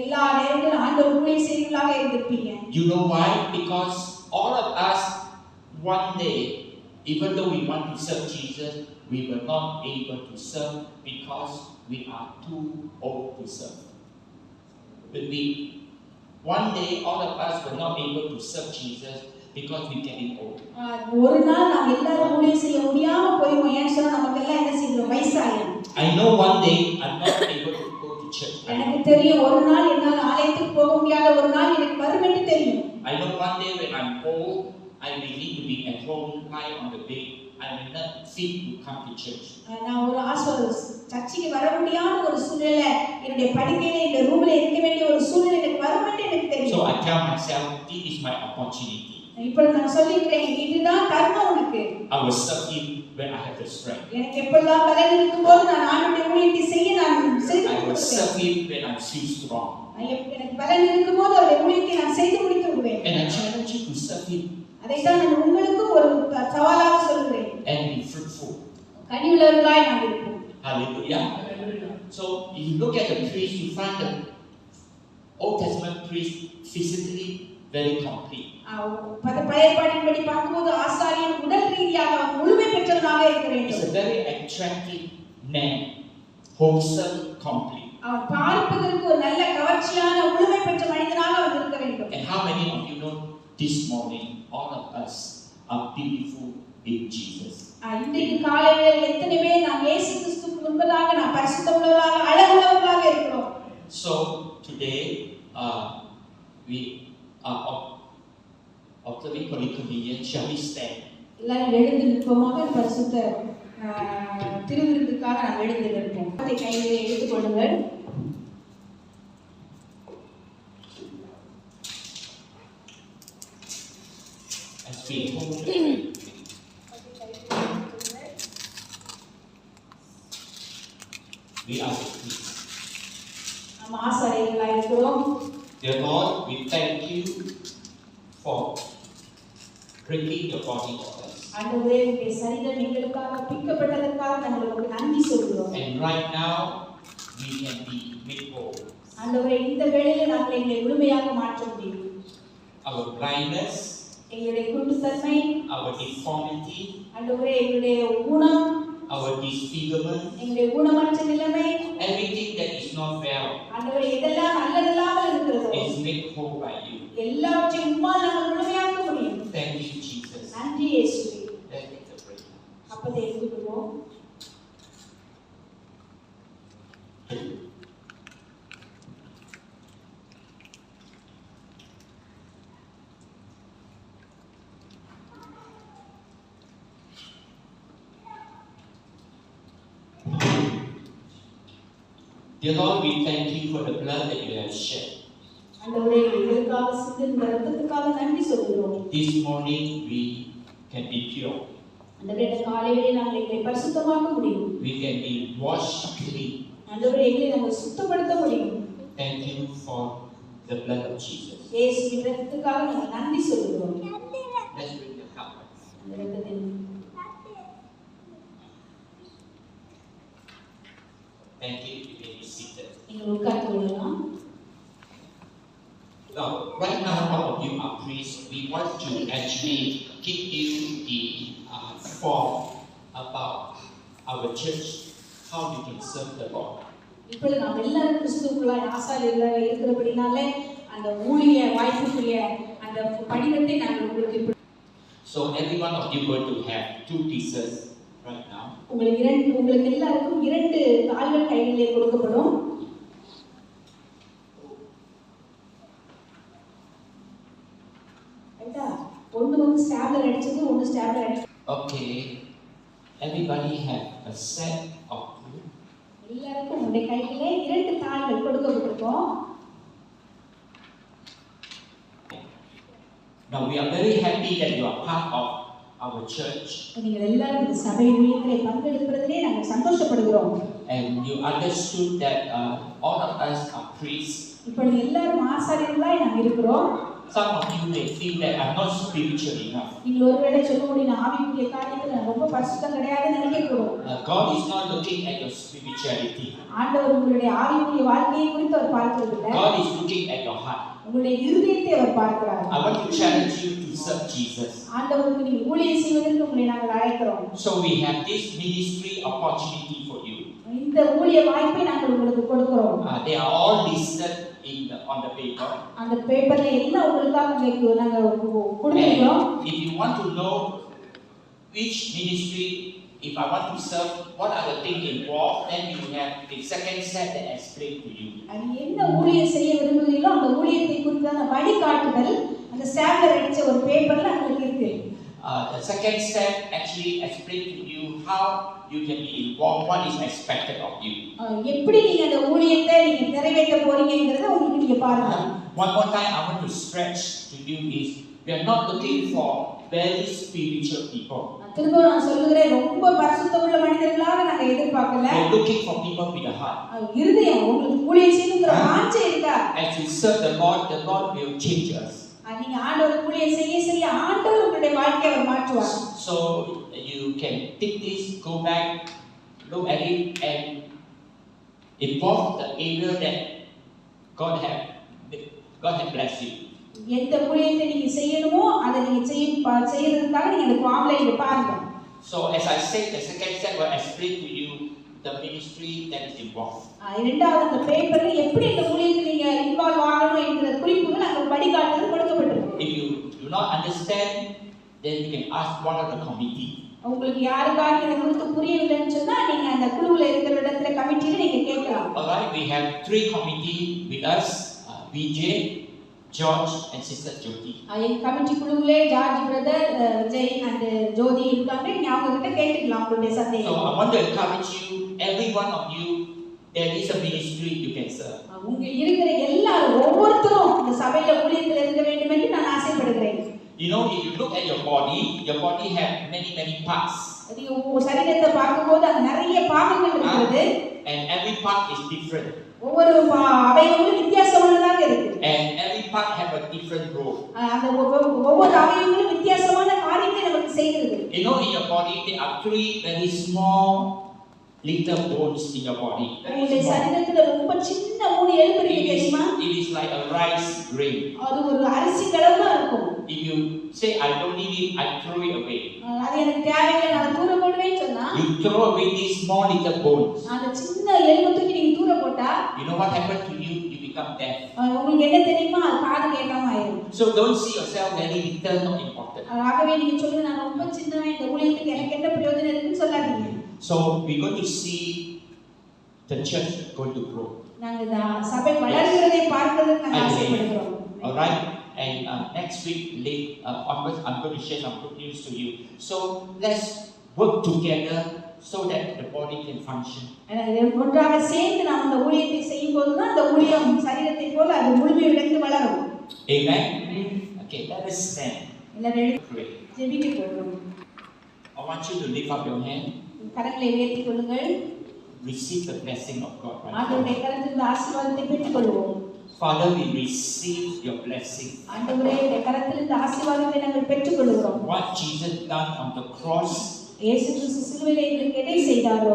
எல்லா நேரத்திலும் ஆண்டவர் ஊழியம் செய்கிறவர்களாக இருந்திருப்பீங்க. You know why? Because all of us one day, even though we want to serve Jesus, we were not able to serve because we are too old to serve. One day, all of us were not able to serve Jesus because we getting old. ஒரு நாள் நாம் எல்லாரும் ஊழியம் செய்ய முடியாம போய்வோம். ஏன்னு சொன்னா நமக்கு எல்லாம் என்ன செய்யணும், வயசாயிடும். I know one day I'm not able to go to church. எனக்கு தெரியும் ஒரு நாள் என்னால ஆலயத்துக்கு போக முடியாத ஒரு நாள் எனக்கு வரும் என்று தெரியும். I know one day when I'm old, I may need to be at home, lie on the bed. I may not fit to come to church. நான் ஒரு சர்ச்சுக்கு வர முடியாத ஒரு சூழ்நிலை, என்னுடைய படுக்கையில இந்த ரூம்ல இருக்க வேண்டிய ஒரு சூழ்நிலை எனக்கு வரும் என்று எனக்கு தெரியும். So I tell myself, this is my opportunity. இப்போ நான் சொல்லிக்கிறேன், இதுதான் தருணம் உனக்கு. I will serve him when I have the strength. எனக்கு எப்பெல்லாம் பலன் இருக்கும்போது நான் ஆண்டவருடைய ஊழியத்தை செய்ய நான் செய்து I will முடிப்பேன். serve him when I feel strong. எனக்கு பலன் இருக்கும்போது அவருடைய ஊழியத்தை நான் செய்து முடித்து விடுவேன். And I challenge you to serve him. அதைத்தான் நான் உங்களுக்கும் ஒரு சவாலாக சொல்கிறேன். And be fruitful. கனிவுள்ளவர்களாய் நாம் இருப்போம். Hallelujah. So if you look at the priest, you find the Old Testament priest physically very complete. பழைய ஏற்பாட்டின்படி பார்க்கும்போது ஆசாரியன் உடல் ரீதியாக அவன் முழுமை பெற்றவனாக இருக்க வேண்டும். He's a very attractive man, wholesome, complete. அவன் பார்ப்பதற்கு ஒரு நல்ல கவர்ச்சியான முழுமை பெற்ற மனிதனாக அவன் இருக்க வேண்டும். And how many of you know this morning all of us are beautiful in Jesus? இன்றைக்கு காலையில் எத்தனை பேர் நாம் இயேசு கிறிஸ்துவுக்கு முன்பதாக நாம் பரிசுத்தமுள்ளவர்களாக அழகுள்ளவர்களாக இருக்கிறோம். So today we are observing Holy Communion. Shall we stand? எல்லாரும் எழுந்து நிற்போமாக பரிசுத்த திருவிருந்துக்காக நாம் எழுந்து நிற்போம். அதை கையிலே எடுத்துக் கொள்ளுங்கள். As we hold we are the priests. நாம் ஆசாரியர்களாக இருக்கிறோம். Dear Lord, we thank you for breaking your body for us. ஆண்டவரே, உம்முடைய சரீரம் எங்களுக்காக பிக்கப்பட்டதற்காக நாங்கள் உங்களுக்கு நன்றி சொல்கிறோம். And right now we can be made whole. ஆண்டவரே, இந்த வேளையிலே நாங்கள் எங்களை முழுமையாக மாற்ற முடியும். Our blindness, எங்களுடைய குருட்டுத்தன்மை, our deformity, ஆண்டவரே எங்களுடைய ஊனம், our disfigurement, எங்களுடைய ஊனமற்ற நிலைமை, everything that is not well ஆண்டவரே எதெல்லாம் நல்லதெல்லாம் இருக்கிறதோ is made whole by you. எல்லாவற்றையும் உம்மால் நாங்கள் முழுமையாக்க முடியும். Thank you, Jesus. நன்றி இயேசுவே. Let's take the break. அப்பத்தை எடுத்துக்கொள்வோம். Dear Lord, we thank you for the blood that you have shed. ஆண்டவரே, எங்களுக்காக சிந்தின இரத்தத்துக்காக நன்றி சொல்கிறோம். This morning we can be pure. ஆண்டவரே, இந்த காலையிலே நாங்கள் எங்களை பரிசுத்தமாக்க முடியும். We can be washed clean. ஆண்டவரே, எங்களை நாங்கள் சுத்தப்படுத்த முடியும். Thank you for the blood of Jesus. இயேசுவின் இரத்தத்துக்காக நாங்கள் நன்றி சொல்கிறோம். Let's bring the cup. அந்த இரத்தத்தின் Thank you. You may be seated. நீங்கள் உட்கார்ந்து கொள்ளலாம். Now, right now, all of you are priests. We want to actually give you the form about our church, how you can serve the Lord. இப்பொழுது நாம் எல்லாரும் கிறிஸ்துவுக்குள்ளாய் ஆசாரியர்களாக இருக்கிறபடினாலே அந்த ஊழிய வாய்ப்புக்குரிய அந்த படிவத்தை நாங்கள் உங்களுக்கு So every one of you going to have 2 pieces right now. உங்களுக்கு எல்லாருக்கும் 2 தாள்கள் கைகளிலே கொடுக்கப்படும். ஐயா, ஒன்னு ஸ்டாப்லர் அடிச்சது, ஒன்னு ஸ்டாப்லர் அடிச்சது. Okay. Everybody have a set of 2. எல்லாருக்கும் உங்களுடைய கையிலே 2 தாள்கள் கொடுக்கப்பட்டிருக்கும். Now we are very happy that you are part of our church. நீங்கள் எல்லாரும் இந்த சபை ஊழியத்திலே பங்கெடுப்பதிலே நாங்கள் சந்தோஷப்படுகிறோம். And you understood that all of us are priests. இப்பொழுது எல்லாரும் ஆசாரியர்களாய் நாம் இருக்கிறோம். Some of you may feel that I'm not spiritual enough. நீங்கள் ஒருவேளை சொல்ல முடியும், ஆவிக்குரிய காரியத்தில் நான் ரொம்ப பரிசுத்தம் கிடையாதுன்னு நினைக்கக்கூடும். God is not looking at your spirituality. ஆண்டவர் உங்களுடைய ஆவிக்குரிய வாழ்க்கையை குறித்து அவர் பார்க்கிறதில்லை. God is looking at your heart. உங்களுடைய இருதயத்தை அவர் பார்க்கிறார். I want to challenge you to serve Jesus. ஆண்டவருக்கு நீங்கள் ஊழியம் செய்வதற்கு உங்களை நாங்கள் அழைக்கிறோம். So we have this ministry opportunity for you. இந்த ஊழிய வாய்ப்பை நாங்கள் உங்களுக்கு கொடுக்கிறோம். They are all listed on the paper. அந்த பேப்பர்ல எல்லாம் உங்களுக்காக நாங்கள் கொடுக்கிறோம். If you want to know which ministry, if I want to serve, what are the things involved, then you have the second set that explain to you. அது என்ன ஊழியம் செய்ய விரும்புகிறீர்களோ அந்த ஊழியத்தை குறித்தான வழிகாட்டுதல் அந்த ஸ்டாப்லர் அடிச்ச ஒரு பேப்பர்ல உங்களுக்கு இருக்கு. The second step actually explain to you how you can be involved, what is expected of you. எப்படி நீங்க அந்த ஊழியத்தை நீங்க நிறைவேற்ற போறீங்கங்கறத உங்களுக்கு நீங்க பாருங்க. One more time I want to stretch to you is we are not looking for very spiritual people. திரும்ப நான் சொல்லுகிறேன், ரொம்ப பரிசுத்தமுள்ள மனிதர்களாக நாங்க எதிர்பார்க்கல. We are looking for people with a heart. இருதயம் உங்களுக்கு ஊழியம் செய்யணும்ங்கற வாஞ்சை இருக்கா? As we serve the Lord will change us. நீங்க ஆண்டவருக்கு ஊழியம் செய்ய ஆண்டவர் உங்களுடைய வாழ்க்கையை அவர் மாற்றுவார். So you can take this, go back, look at it and involve the area that God have blessed you. எந்த ஊழியத்தை நீங்க செய்யணுமோ அதை நீங்க செய்யறதுக்காக நீங்க அந்த ஃபார்ம்ல நீங்க பாருங்க. So as I said, the second step will explain to you the ministry that is involved. இரண்டாவது அந்த பேப்பர்ல எப்படி இந்த ஊழியத்தில் நீங்க இன்வால்வ் ஆகணும் என்கிற குறிப்புகள் அங்க வழிகாட்டுதல் கொடுக்கப்பட்டிருக்கு. If you do not understand, then you can ask one of the committee. உங்களுக்கு யாருக்காக இத குறித்து புரியவில்லைன்னு சொன்னா நீங்க அந்த குழுவுல இருக்கிற இடத்துல கமிட்டில நீங்க கேட்கலாம். Alright, we have 3 committee with us, BJ, George and Sister Jyoti. என் கமிட்டி குழுவிலே George brother, Vijay and Jyoti இருக்காங்க. நீங்க அவங்க கிட்ட கேட்டுக்கலாம் உங்களுடைய சந்தேகம். So I want to encourage you, every one of you, there is a ministry you can serve. உங்க இருக்கிற எல்லாரும் ஒவ்வொருத்தரும் இந்த சபையில ஊழியத்தில் இருக்க வேண்டும் என்று நான் ஆசைப்படுகிறேன். You know, if you look at your body have many parts. நீங்க உங்க சரீரத்தை பார்க்கும்போது அங்க நிறைய பாகங்கள் இருக்கிறது. And every part is different. ஒவ்வொரு அவயவங்களும் வித்தியாசமானதாக இருக்கு. And every part have a different role. அந்த ஒவ்வொரு அவயவங்களும் வித்தியாசமான காரியத்தை நமக்கு செய்கிறது. You know, in your body there are 3 very small little bones in your body. உங்களுடைய சரீரத்துல ரொம்ப சின்ன 3 எலும்பு இருக்கு தெரியுமா? It is like a rice grain. அது ஒரு அரிசி கலமா இருக்கும். If you say I don't need it, I throw it away. அது எனக்கு தேவையில்லை, நான் தூர போடுவேன்னு சொன்னா You throw away these small little bones. அந்த சின்ன எலும்பை தூக்கி நீங்க தூர போட்டா You know what happened to you? You become deaf. உங்களுக்கு என்ன தெரியுமா? அது காது கேட்காம ஆயிடும். So don't see yourself very little, not important. ஆகவே நீங்க சொல்லுங்க, நான் ரொம்ப சின்னவன், இந்த ஊழியத்துக்கு எனக்கு என்ன பிரயோஜனம் இருக்குன்னு சொல்லாதீங்க. So we're going to see the church going to grow. நாங்க இந்த சபை வளர்கிறதை பார்க்கிறதுக்கு நாங்க ஆசைப்படுகிறோம். All right. And next week, onwards, I'm going to share some good news to you. So let's work together so that the body can function. ஒன்றாக சேர்ந்து நாம் அந்த ஊழியத்தை செய்யும்போது தான் அந்த ஊழியம் சரீரத்தை போல அது முழுமையடைந்து வளரும். Amen. Okay, let us stand. Pray. ஜெபிக்க போகிறோம். I want you to lift up your hand. கரங்களை உயர்த்திக் கொள்ளுங்கள். Receive the blessing of God right now. ஆண்டவருடைய கரத்திலிருந்து ஆசீர்வாதத்தை பெற்றுக்கொள்வோம். Father, we receive your blessing. ஆண்டவரே, உம்முடைய கரத்திலிருந்து ஆசீர்வாதத்தை நாங்கள் பெற்றுக்கொள்கிறோம். What Jesus done on the cross, இயேசு கிறிஸ்து சிலுவையில் எங்களுக்கு எதை செய்தாரோ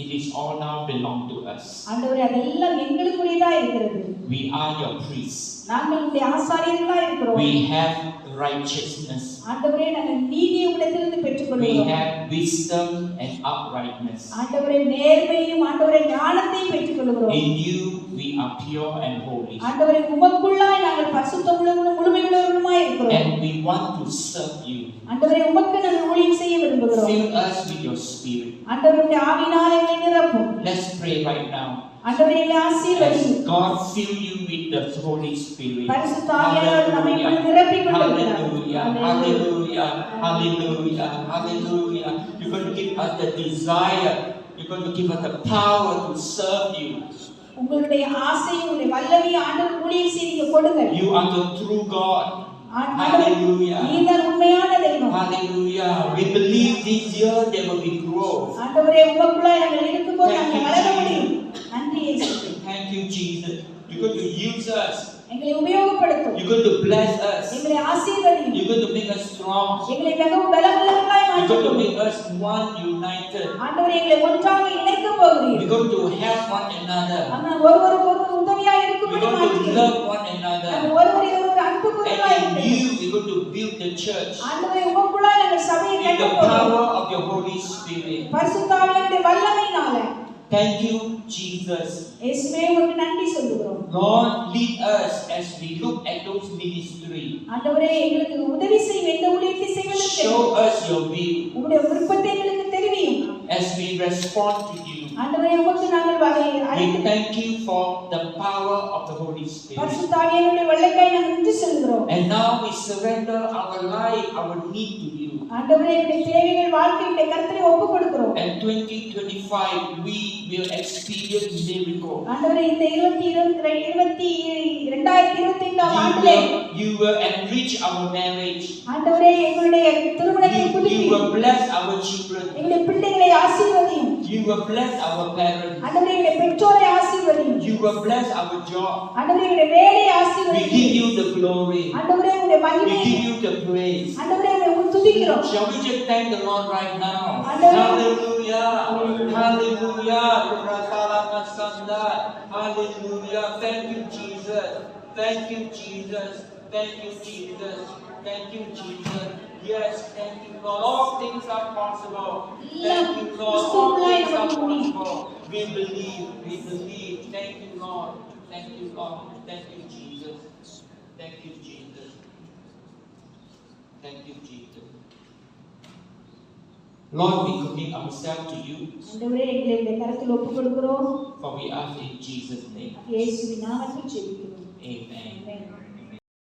it is all now belong to us. ஆண்டவரே, அதெல்லாம் எங்களுக்குரியதா இருக்கிறது. We are your priests. நாங்கள் உம்முடைய ஆசாரியர்களா இருக்கிறோம். We have righteousness. ஆண்டவரே, நாங்கள் நீதியை உம்மிடத்திலிருந்து பெற்றுக்கொள்கிறோம். We have wisdom and uprightness. ஆண்டவரே, நேர்மையும் ஆண்டவரே ஞானத்தையும் பெற்றுக்கொள்கிறோம். In you we are pure and holy. ஆண்டவரே, உமக்குள்ளாய் நாங்கள் பரிசுத்தமுள்ளவர்களும் முழுமையுள்ளவர்களுமாய் இருக்கிறோம். And we want to serve you. ஆண்டவரே, உமக்கு நாங்கள் ஊழியம் செய்ய விரும்புகிறோம். Fill us with your spirit. ஆண்டவருடைய ஆவியினால் எங்களை நிரப்பும். Let's pray right now. ஆண்டவரே, எங்களை ஆசீர்வதியும். God fill you with the Holy Spirit. பரிசுத்த ஆவியானவர் நம்மை நிரப்பிக் கொண்டிருக்கிறார். Hallelujah. Hallelujah. Hallelujah. Hallelujah. You're going to give us the desire. You're going to give us the power to serve you. உங்களுடைய ஆசையும் உங்களுடைய வல்லமையும் ஆண்டவர் ஊழியம் செய்ய கொடுங்க. You are the true God. Hallelujah. நீதான் உண்மையான தெய்வம். Hallelujah. We believe this year there will be growth. ஆண்டவரே, உமக்குள்ளாய் நாங்கள் இருக்கும்போது நாங்கள் வளர முடியும். நன்றி இயேசுவே. Thank you, Jesus. You're going to use us. எங்களை உபயோகப்படுத்தும். You're going to bless us. எங்களை ஆசீர்வதியும். You're going to make us strong. எங்களை மிகவும் பலமுள்ளவர்களாய் You're going to மாற்றும். make us one united. ஆண்டவரே, எங்களை ஒன்றாக இணைக்க போகிறீர். We're going to help one another. ஆனால் ஒருவருக்கொருவர் உதவியாக இருக்கும்படி We're going to மாற்றுகிறீர். love one another. நாங்கள் ஒருவரையொருவர் அன்பு கூறுவதாய் And in இருக்கிறோம். you, we're going to build the church. ஆண்டவரே, உமக்குள்ளாய் நாங்கள் சபையை In the கட்டப் போகிறோம். power of your Holy Spirit. பரிசுத்த ஆவியானவருடைய வல்லமையினால. Thank you, Jesus. இயேசுவே, உமக்கு நன்றி சொல்லுகிறோம். Lord, lead us as we look at those ministries. ஆண்டவரே, எங்களுக்கு உதவி செய்ய எந்த ஊழியத்தை செய்வதற்கு Show us your will உம்முடைய விருப்பத்தை எங்களுக்கு தெரிவியும். as we respond to you. ஆண்டவரே, உமக்கு நாங்கள் We thank you for the power of the Holy Spirit. பரிசுத்த ஆவியானவருடைய வல்லமையை நாங்கள் நன்றி சொல்கிறோம். And now we surrender our life, our need to you. ஆண்டவரே, எங்களுடைய தேவைகள் வாழ்க்கையுடைய கருத்திலே ஒப்புக் கொடுக்கிறோம். And 2025 we will experience miracle. ஆண்டவரே, இந்த 2025 ஆண்டிலே You will enrich our marriage. ஆண்டவரே, எங்களுடைய திருமணத்தை You புதுப்பியும். will bless our children. எங்களுடைய பிள்ளைகளை ஆசீர்வதியும். You will bless our parents. ஆண்டவரே, எங்களுடைய பெற்றோரை ஆசீர்வதியும். You will bless our job. ஆண்டவரே, எங்களுடைய வேலையை We ஆசீர்வதியும். give you the glory. ஆண்டவரே, உம்முடைய We மகிமையை give you the praise. ஆண்டவரே, உம்மை துதிக்கிறோம். Shall we just thank the Lord right now? Hallelujah. Hallelujah. Hallelujah. Thank you, Jesus. Thank you, Jesus. Thank you, Jesus. Thank you, Jesus. Yes, thank you, Lord. All things are possible. Thank you, Lord. All things are possible. We believe. We believe. Thank you, Lord. Thank you, Lord. Thank you, Jesus. Thank you, Jesus. Thank you, Jesus. Lord, we commit ourselves to you, ஆண்டவரே, எங்களை உம்முடைய கரத்தில் ஒப்புக் கொடுக்கிறோம். for we ask in Jesus' name. இயேசுவின் நாமத்தில் ஜெபிக்கிறோம். Amen. ஆமென்.